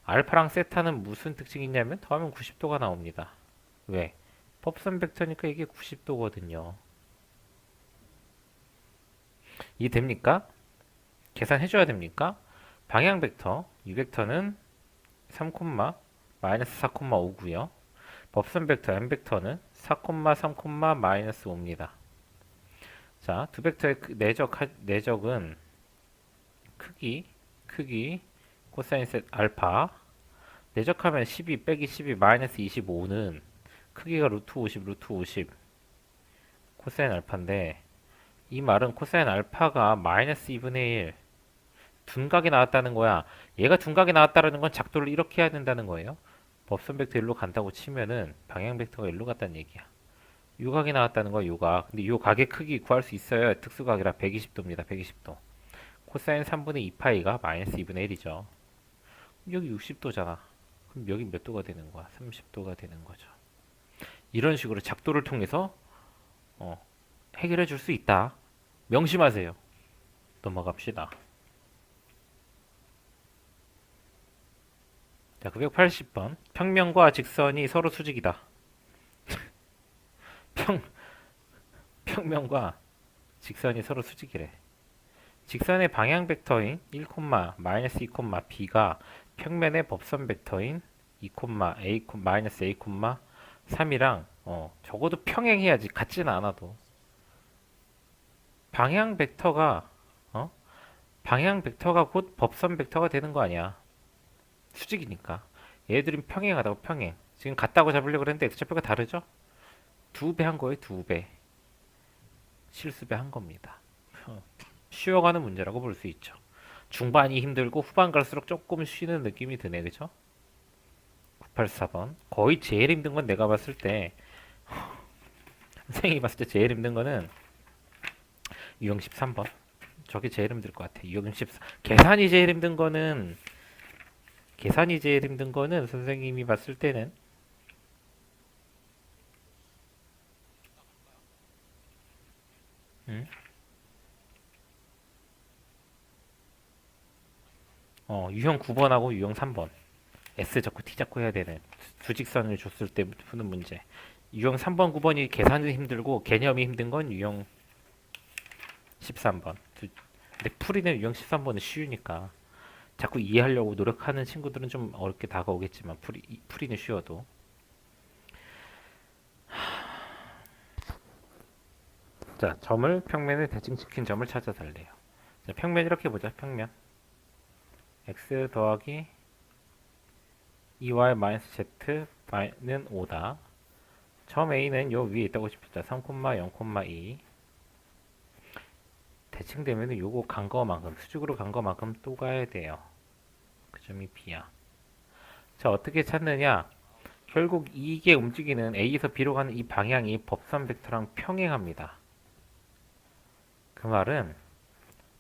알파랑 세타는 무슨 특징이 있냐면 더하면 90도가 나옵니다. 왜? 법선 벡터니까 이게 90도거든요. 이해됩니까? 계산해줘야 됩니까? 방향 벡터, 이 벡터는 3, 마이너스 4,5고요. 법선 벡터 m 벡터는 4, 3, 마이너스 5입니다. 자, 두 벡터의 내적은 크기, 코사인 셋 알파. 내적하면 12 빼기 12 마이너스 25는 크기가 루트 50, 루트 50 코사인 알파인데 이 말은 코사인 알파가 마이너스 2분의 1 둔각이 나왔다는 거야. 얘가 둔각이 나왔다는 건 작도를 이렇게 해야 된다는 거예요. 법선 벡터 일로 간다고 치면은 방향 벡터가 일로 갔다는 얘기야. 요각이 나왔다는 거야, 요각. 근데 요 각의 크기 구할 수 있어요. 특수각이라 120도입니다. 120도. 코사인 3분의 2파이가 마이너스 2분의 1이죠. 여기 60도잖아. 그럼 여기 몇 도가 되는 거야? 30도가 되는 거죠. 이런 식으로 작도를 통해서 해결해 줄 수 있다. 명심하세요. 넘어갑시다. 자, 980번. 평면과 직선이 서로 수직이다. 평, 평면과 직선이 서로 수직이래. 직선의 방향 벡터인 1, 마이너스 2, b가 평면의 법선 벡터인 2, a, 마이너스 a, 3이랑 적어도 평행해야지. 같지는 않아도. 방향 벡터가 방향 벡터가 곧 법선 벡터가 되는 거 아니야. 수직이니까. 얘들은 평행하다고 평행. 지금 같다고 잡으려고 그랬는데 x좌표가 다르죠? 두 배 한 거예요, 두 배. 실수배 한 겁니다. 쉬어가는 문제라고 볼 수 있죠. 중반이 힘들고 후반 갈수록 조금 쉬는 느낌이 드네, 그죠? 984번. 거의 제일 힘든 건 내가 봤을 때, 선생님이 봤을 때 제일 힘든 거는 유형 13번. 저게 제일 힘들 것 같아. 유형 14. 계산이 제일 힘든 거는 선생님이 봤을 때는 음? 유형 9번하고 유형 3번. S 잡고 T 잡고 해야 되는 두 직선을 줬을 때 푸는 문제. 유형 3번, 9번이 계산이 힘들고 개념이 힘든 건 유형 13번. 근데 풀이는 유형 13번은 쉬우니까 자꾸 이해하려고 노력하는 친구들은 좀 어렵게 다가오겠지만 풀이는 쉬워도. 자, 점을 평면에 대칭시킨 점을 찾아달래요. 자, 평면 이렇게 보자. 평면 x 더하기 2y 마이너스 z는 5다. 점 A는 요 위에 있다고 칩시다. 3, 0,2 대칭되면 요거 간 거만큼 수직으로 간 거만큼 또 가야 돼요. 그 점이 B야. 자, 어떻게 찾느냐? 결국 이게 움직이는 A에서 B로 가는 이 방향이 법선 벡터랑 평행합니다. 그 말은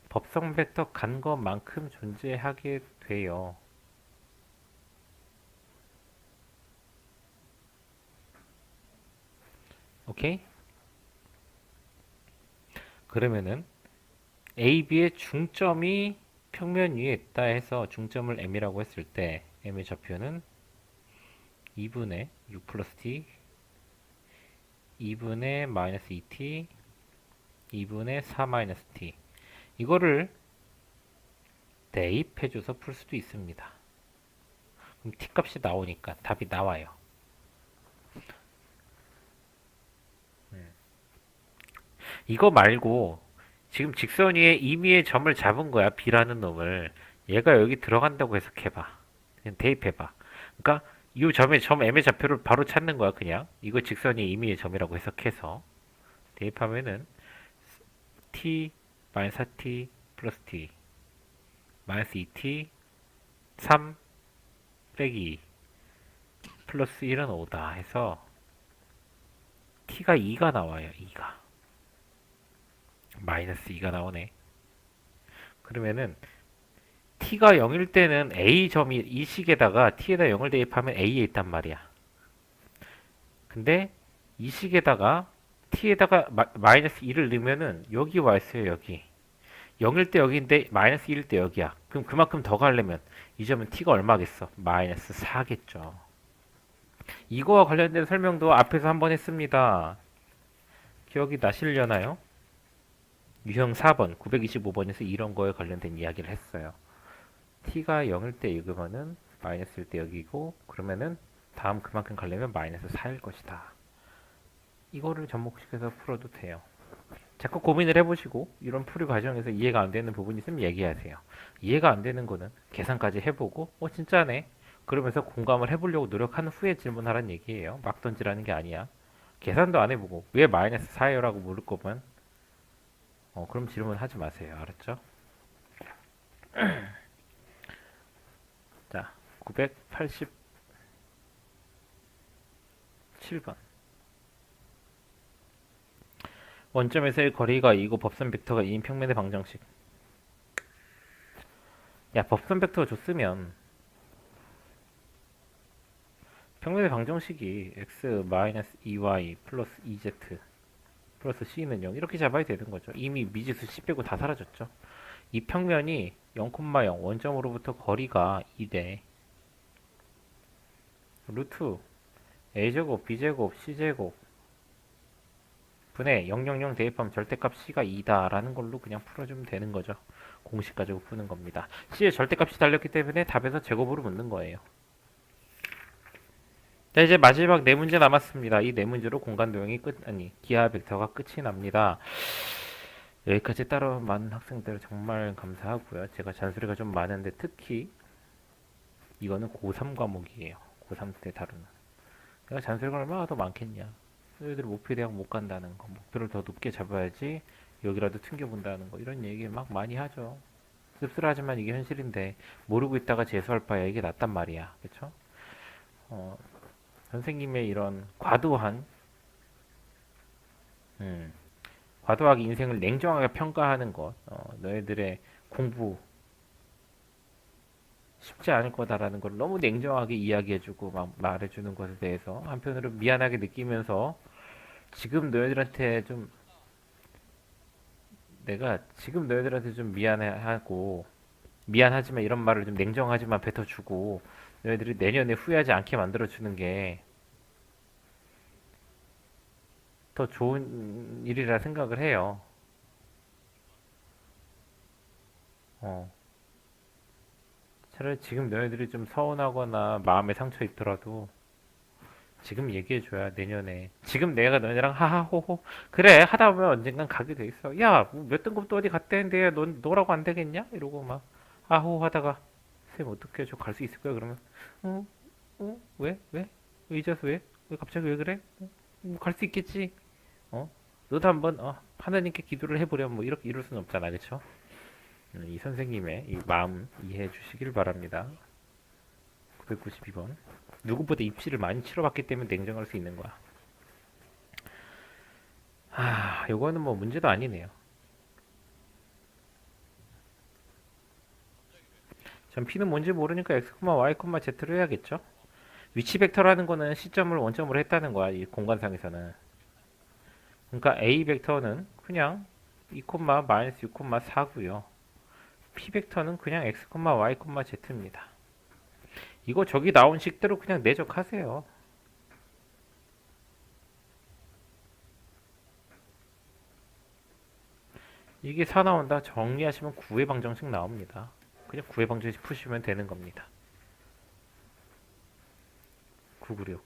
법선 벡터 간 것만큼 존재하게 돼요. 오케이? 그러면은 A, B의 중점이 평면 위에 있다 해서 중점을 M이라고 했을 때 M의 좌표는 2분의 6 플러스 T 2분의 마이너스 2T 2분의 4 마이너스 T 이거를 대입해줘서 풀 수도 있습니다. 그럼 T 값이 나오니까 답이 나와요. 이거 말고 지금 직선 위에 임의의 점을 잡은 거야. B라는 놈을. 얘가 여기 들어간다고 해석해봐. 그냥 대입해봐. 그러니까 이 점의 점 M의 좌표를 바로 찾는 거야. 그냥 이거 직선이 임의의 점이라고 해석해서 대입하면은 T 마이너스 4T 플러스 T 마이너스 2T 3 빼기 플러스 1은 5다 해서 T가 2가 나와요. 2가 마이너스 2가 나오네. 그러면은 t가 0일 때는 a 점이 이 식에다가 t에다 0을 대입하면 a에 있단 말이야. 근데 이 식에다가 t에다가 마이너스 2를 넣으면은 여기 와 있어요. 여기 0일 때 여기인데 마이너스 1일 때 여기야. 그럼 그만큼 더 가려면 이 점은 t가 얼마겠어? 마이너스 4겠죠. 이거와 관련된 설명도 앞에서 한번 했습니다. 기억이 나시려나요? 유형 4번, 925번에서 이런 거에 관련된 이야기를 했어요. t가 0일 때 읽으면은 마이너스 1때 여기고, 그러면은 다음 그만큼 가려면 마이너스 4일 것이다. 이거를 접목시켜서 풀어도 돼요. 자꾸 고민을 해보시고 이런 풀이 과정에서 이해가 안 되는 부분이 있으면 얘기하세요. 이해가 안 되는 거는 계산까지 해보고 진짜네 그러면서 공감을 해보려고 노력한 후에 질문하라는 얘기예요. 막 던지라는 게 아니야. 계산도 안 해보고 왜 마이너스 4예요? 라고 물을 거면 그럼 질문하지 마세요. 알았죠? 자, 987번 원점에서의 거리가 2고 법선 벡터가 2인 평면의 방정식. 야, 법선 벡터가 줬으면 평면의 방정식이 x-2y 플러스 2z 플러스 c는 0 이렇게 잡아야 되는 거죠. 이미 미지수 c 빼고 다 사라졌죠. 이 평면이 0,0 원점으로부터 거리가 2대 루트 a제곱 b제곱 c제곱 분의 000 대입하면 절대값 c가 2다 라는 걸로 그냥 풀어주면 되는 거죠. 공식 가지고 푸는 겁니다. c의 절대값이 달렸기 때문에 답에서 제곱으로 묻는 거예요. 자, 이제 마지막 네 문제 남았습니다. 이 네 문제로 공간 도형이 기하 벡터가 끝이 납니다. 여기까지 따라만 학생들 정말 감사하고요. 제가 잔소리가 좀 많은데 특히 이거는 고3 과목이에요. 고3 때 다루는. 내가 잔소리가 얼마나 더 많겠냐. 너희들 목표 대학 못 간다는 거, 목표를 더 높게 잡아야지 여기라도 튕겨본다는 거 이런 얘기 막 많이 하죠. 씁쓸하지만 이게 현실인데 모르고 있다가 재수할 바에 이게 낫단 말이야. 그쵸? 선생님의 이런 과도하게 인생을 냉정하게 평가하는 것, 너희들의 공부 쉽지 않을 거다라는 걸 너무 냉정하게 이야기해주고 막 말해주는 것에 대해서 한편으로 미안하게 느끼면서 지금 너희들한테 좀 내가 지금 너희들한테 좀 미안해하고 미안하지만 이런 말을 좀 냉정하지만 뱉어주고 너희들이 내년에 후회하지 않게 만들어주는 게 더 좋은 일이라 생각을 해요. 어. 차라리 지금 너희들이 좀 서운하거나 마음에 상처 있더라도 지금 얘기해줘야 내년에 지금 내가 너희랑 하하호호 그래 하다 보면 언젠간 가게 돼 있어. 야, 몇 등급도 어디 갔다는데 너라고 안 되겠냐? 이러고 막 하호호 하다가 쌤 어떻게 저 갈 수 있을 거야? 그러면 어? 왜? 왜? 왜 이제서 왜? 왜 갑자기 왜 그래? 갈 수 있겠지? 너도 한번 하나님께 기도를 해보렴 뭐 이렇게 이럴 수는 없잖아, 그쵸? 이 선생님의 이 마음 이해해 주시길 바랍니다. 992번. 누구보다 입시를 많이 치러봤기 때문에 냉정할 수 있는 거야. 요거는 뭐 문제도 아니네요. 전 P는 뭔지 모르니까 X, Y, Z로 해야겠죠? 위치 벡터라는 거는 시점을 원점으로 했다는 거야, 이 공간상에서는. 그러니까 A 벡터는 그냥 2,-6,4고요. P 벡터는 그냥 X, Y, Z입니다. 이거 저기 나온 식대로 그냥 내적하세요. 이게 4 나온다. 정리하시면 9의 방정식 나옵니다. 그냥 9의 방정식 푸시면 되는 겁니다. 996.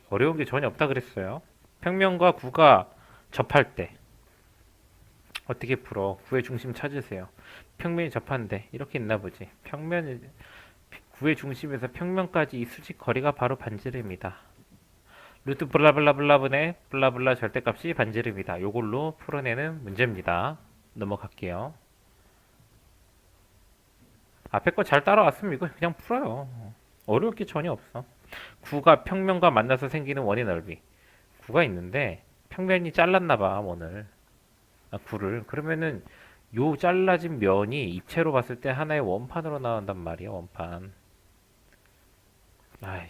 어려운 게 전혀 없다 그랬어요. 평면과 구가 접할 때 어떻게 풀어? 구의 중심 찾으세요. 평면이 접한데 이렇게 있나 보지. 구의 중심에서 평면까지 이 수직 거리가 바로 반지름이다. 루트 블라블라블라분의 블라블라 절대값이 반지름이다. 요걸로 풀어내는 문제입니다. 넘어갈게요. 앞에 거 잘 따라왔으면 이거 그냥 풀어요. 어려울 게 전혀 없어. 구가 평면과 만나서 생기는 원의 넓이. 구가 있는데 평면이 잘랐나봐 원을. 아, 구를. 그러면은 요 잘라진 면이 입체로 봤을 때 하나의 원판으로 나온단 말이야, 원판. 아이,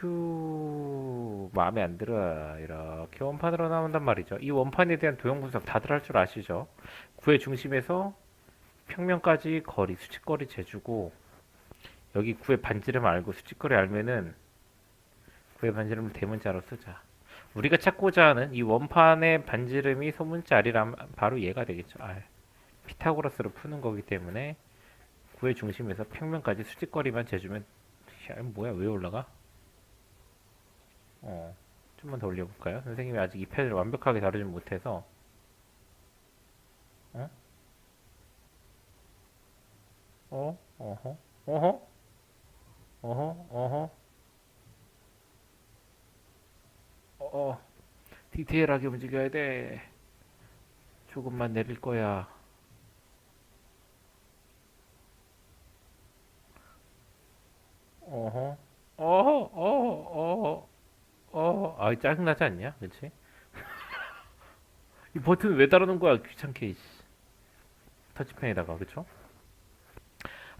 휴, 마음에 안 들어. 이렇게 원판으로 나온단 말이죠. 이 원판에 대한 도형 분석 다들 할 줄 아시죠? 구의 중심에서 평면까지 거리, 수직거리 재주고, 여기 구의 반지름 알고 수직거리 알면은 구의 반지름을 대문자로 쓰자. 우리가 찾고자 하는 이 원판의 반지름이 소문자리라면 바로 얘가 되겠죠. 아, 피타고라스로 푸는 거기 때문에 구의 중심에서 평면까지 수직거리만 재주면 야, 뭐야 왜 올라가? 좀만 더 올려볼까요? 선생님이 아직 이 편을 완벽하게 다루지 못해서 어? 어허? 어허? 어허? 어허? 어, 디테일하게 움직여야 돼. 조금만 내릴 거야. 어허? 어허? 어허? 어허? 어허? 아, 짜증나지 않냐? 그치? 이 버튼 왜 달아놓은 거야? 귀찮게, 이씨. 터치펜에다가, 그쵸?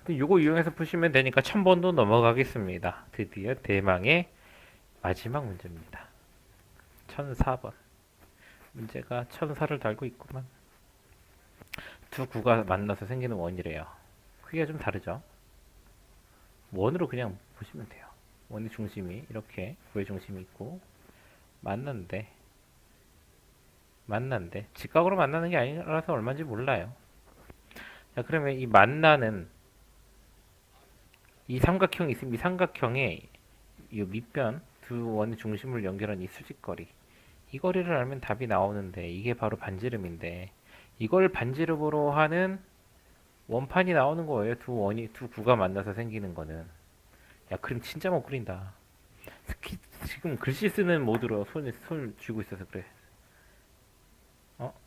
요거 이용해서 푸시면 되니까 1000번도 넘어가겠습니다. 드디어 대망의 마지막 문제입니다. 1004번. 문제가 천사를 달고 있구만. 두 구가 만나서 생기는 원이래요. 크기가 좀 다르죠? 원으로 그냥 보시면 돼요. 원의 중심이 이렇게 구의 중심이 있고 만난데 직각으로 만나는 게 아니라서 얼마인지 몰라요. 자, 그러면 이 만나는 이 삼각형이 있으면 이 삼각형의 이 밑변 두 원의 중심을 연결한 이 수직거리 이 거리를 알면 답이 나오는데 이게 바로 반지름인데 이걸 반지름으로 하는 원판이 나오는 거예요. 두 구가 만나서 생기는 거는. 야, 그림 진짜 못 그린다. 지금 글씨 쓰는 모드로 손 쥐고 있어서 그래.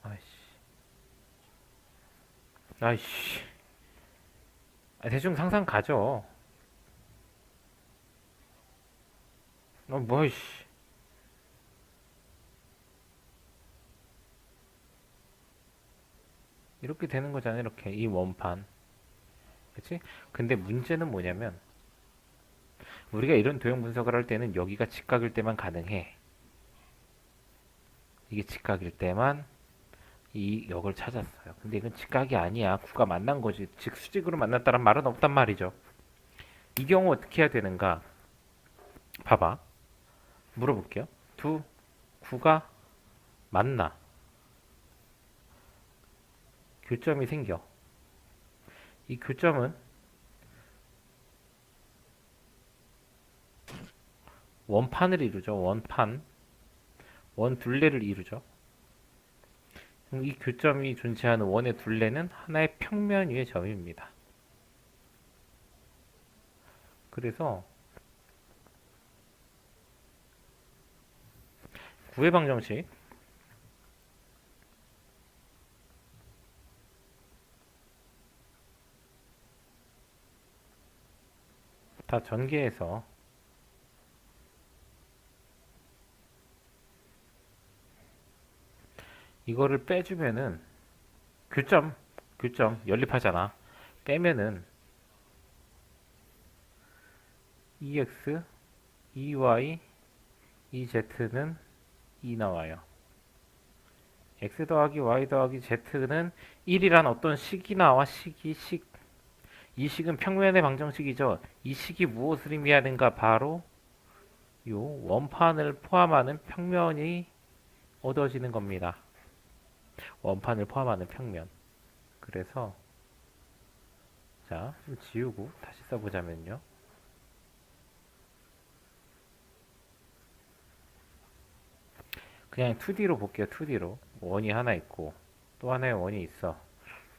아이씨. 아이씨. 아, 대충 상상 가죠. 뭐, 씨. 이렇게 되는 거잖아, 이렇게. 이 원판. 그치? 근데 문제는 뭐냐면, 우리가 이런 도형 분석을 할 때는 여기가 직각일 때만 가능해. 이게 직각일 때만 이 역을 찾았어요. 근데 이건 직각이 아니야. 구가 만난 거지. 즉 수직으로 만났다는 말은 없단 말이죠. 이 경우 어떻게 해야 되는가? 봐봐. 물어볼게요. 두 구가 만나. 교점이 생겨. 이 교점은 원판을 이루죠. 원판. 원둘레를 이루죠. 이 교점이 존재하는 원의 둘레는 하나의 평면 위의 점입니다. 그래서 구의 방정식 다 전개해서 이거를 빼주면은 교점 연립하잖아. 빼면은 EX, EY, EZ는 2 나와요. X 더하기 Y 더하기 Z는 1이란 어떤 식이 나와. 이 식은 평면의 방정식이죠. 이 식이 무엇을 의미하는가? 바로 요 원판을 포함하는 평면이 얻어지는 겁니다. 원판을 포함하는 평면. 그래서 자, 좀 지우고 다시 써보자면요. 그냥 2D로 볼게요. 2D로. 원이 하나 있고 또 하나의 원이 있어.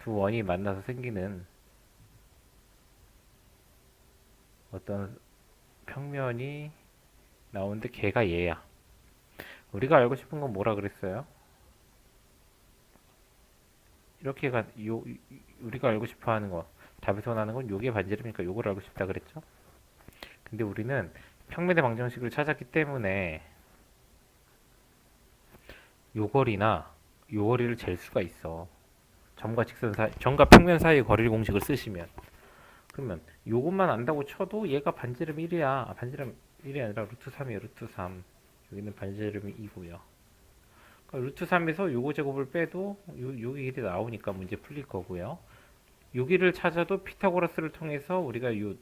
두 원이 만나서 생기는 어떤 평면이 나오는데 걔가 얘야. 우리가 알고 싶은 건 뭐라 그랬어요? 이렇게가 우리가 알고 싶어 하는 거 답에서 원하는 건 요게 반지름이니까 요걸 알고 싶다 그랬죠? 근데 우리는 평면의 방정식을 찾았기 때문에 요거리나 요거리를 잴 수가 있어. 점과 평면 사이의 거리 공식을 쓰시면. 그러면 요것만 안다고 쳐도 얘가 반지름 1이야. 반지름 1이 아니라 루트 3이에요. 루트 3. 여기는 반지름이 2고요. 그러니까 루트 3에서 요거 제곱을 빼도 요 길이 나오니까 문제 풀릴 거고요. 여기를 찾아도 피타고라스를 통해서 우리가 요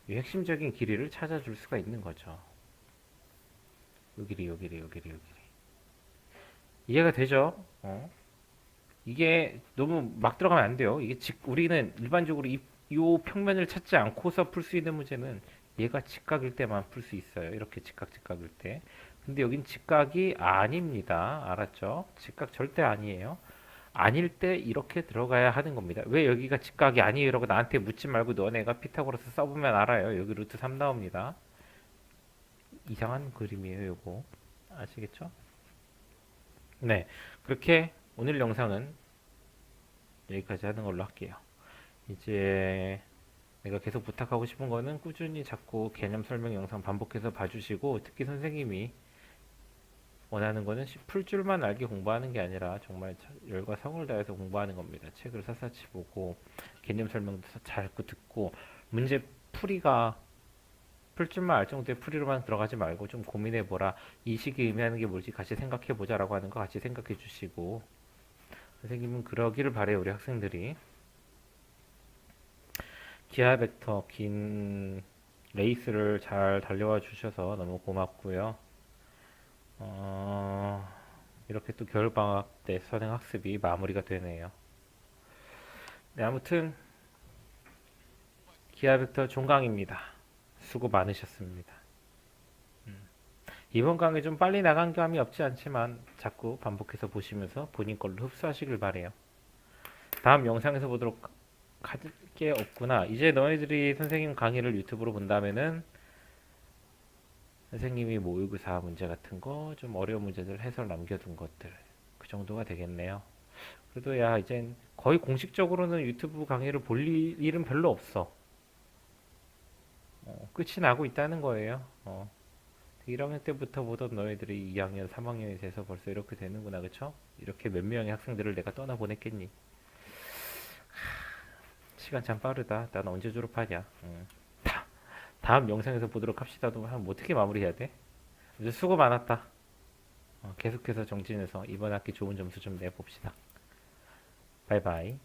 핵심적인 길이를 찾아줄 수가 있는 거죠. 요 길이, 요 길이, 요 길이, 요 길이. 이해가 되죠? 이게 너무 막 들어가면 안 돼요. 우리는 일반적으로 요 평면을 찾지 않고서 풀 수 있는 문제는 얘가 직각일 때만 풀 수 있어요. 이렇게 직각일 때. 근데 여긴 직각이 아닙니다. 알았죠? 직각 절대 아니에요. 아닐 때 이렇게 들어가야 하는 겁니다. 왜 여기가 직각이 아니에요? 이러고 나한테 묻지 말고 너네가 피타고라스 써보면 알아요. 여기 루트 3 나옵니다. 이상한 그림이에요, 요거. 아시겠죠? 네. 그렇게 오늘 영상은 여기까지 하는 걸로 할게요. 이제 내가 계속 부탁하고 싶은 거는 꾸준히 자꾸 개념 설명 영상 반복해서 봐주시고, 특히 선생님이 원하는 거는 풀 줄만 알게 공부하는 게 아니라 정말 열과 성을 다해서 공부하는 겁니다. 책을 샅샅이 보고 개념 설명도 잘 듣고, 문제 풀이가 풀 줄만 알 정도의 풀이로만 들어가지 말고 좀 고민해 보라. 이 식이 의미하는 게 뭘지 같이 생각해 보자라고 하는 거 같이 생각해 주시고, 선생님은 그러기를 바래요. 우리 학생들이 기하 벡터 긴 레이스를 잘 달려와 주셔서 너무 고맙고요. 이렇게 또 겨울방학 때 선행 학습이 마무리가 되네요. 네, 아무튼 기하 벡터 종강입니다. 수고 많으셨습니다. 이번 강의 좀 빨리 나간 감이 없지 않지만 자꾸 반복해서 보시면서 본인 걸로 흡수하시길 바래요. 다음 영상에서 보도록 할 게 없구나. 이제 너희들이 선생님 강의를 유튜브로 본다면은 선생님이 모의고사 문제 같은 거, 좀 어려운 문제들 해설 남겨둔 것들, 그 정도가 되겠네요. 그래도 야, 이젠 거의 공식적으로는 유튜브 강의를 볼 일은 별로 없어. 끝이 나고 있다는 거예요. 1학년 때부터 보던 너희들이 2학년, 3학년이 돼서 벌써 이렇게 되는구나, 그쵸? 이렇게 몇 명의 학생들을 내가 떠나보냈겠니? 시간 참 빠르다. 난 언제 졸업하냐? 다음 영상에서 보도록 합시다. 또 어떻게 마무리해야 돼? 이제 수고 많았다. 계속해서 정진해서 이번 학기 좋은 점수 좀 내봅시다. 바이바이.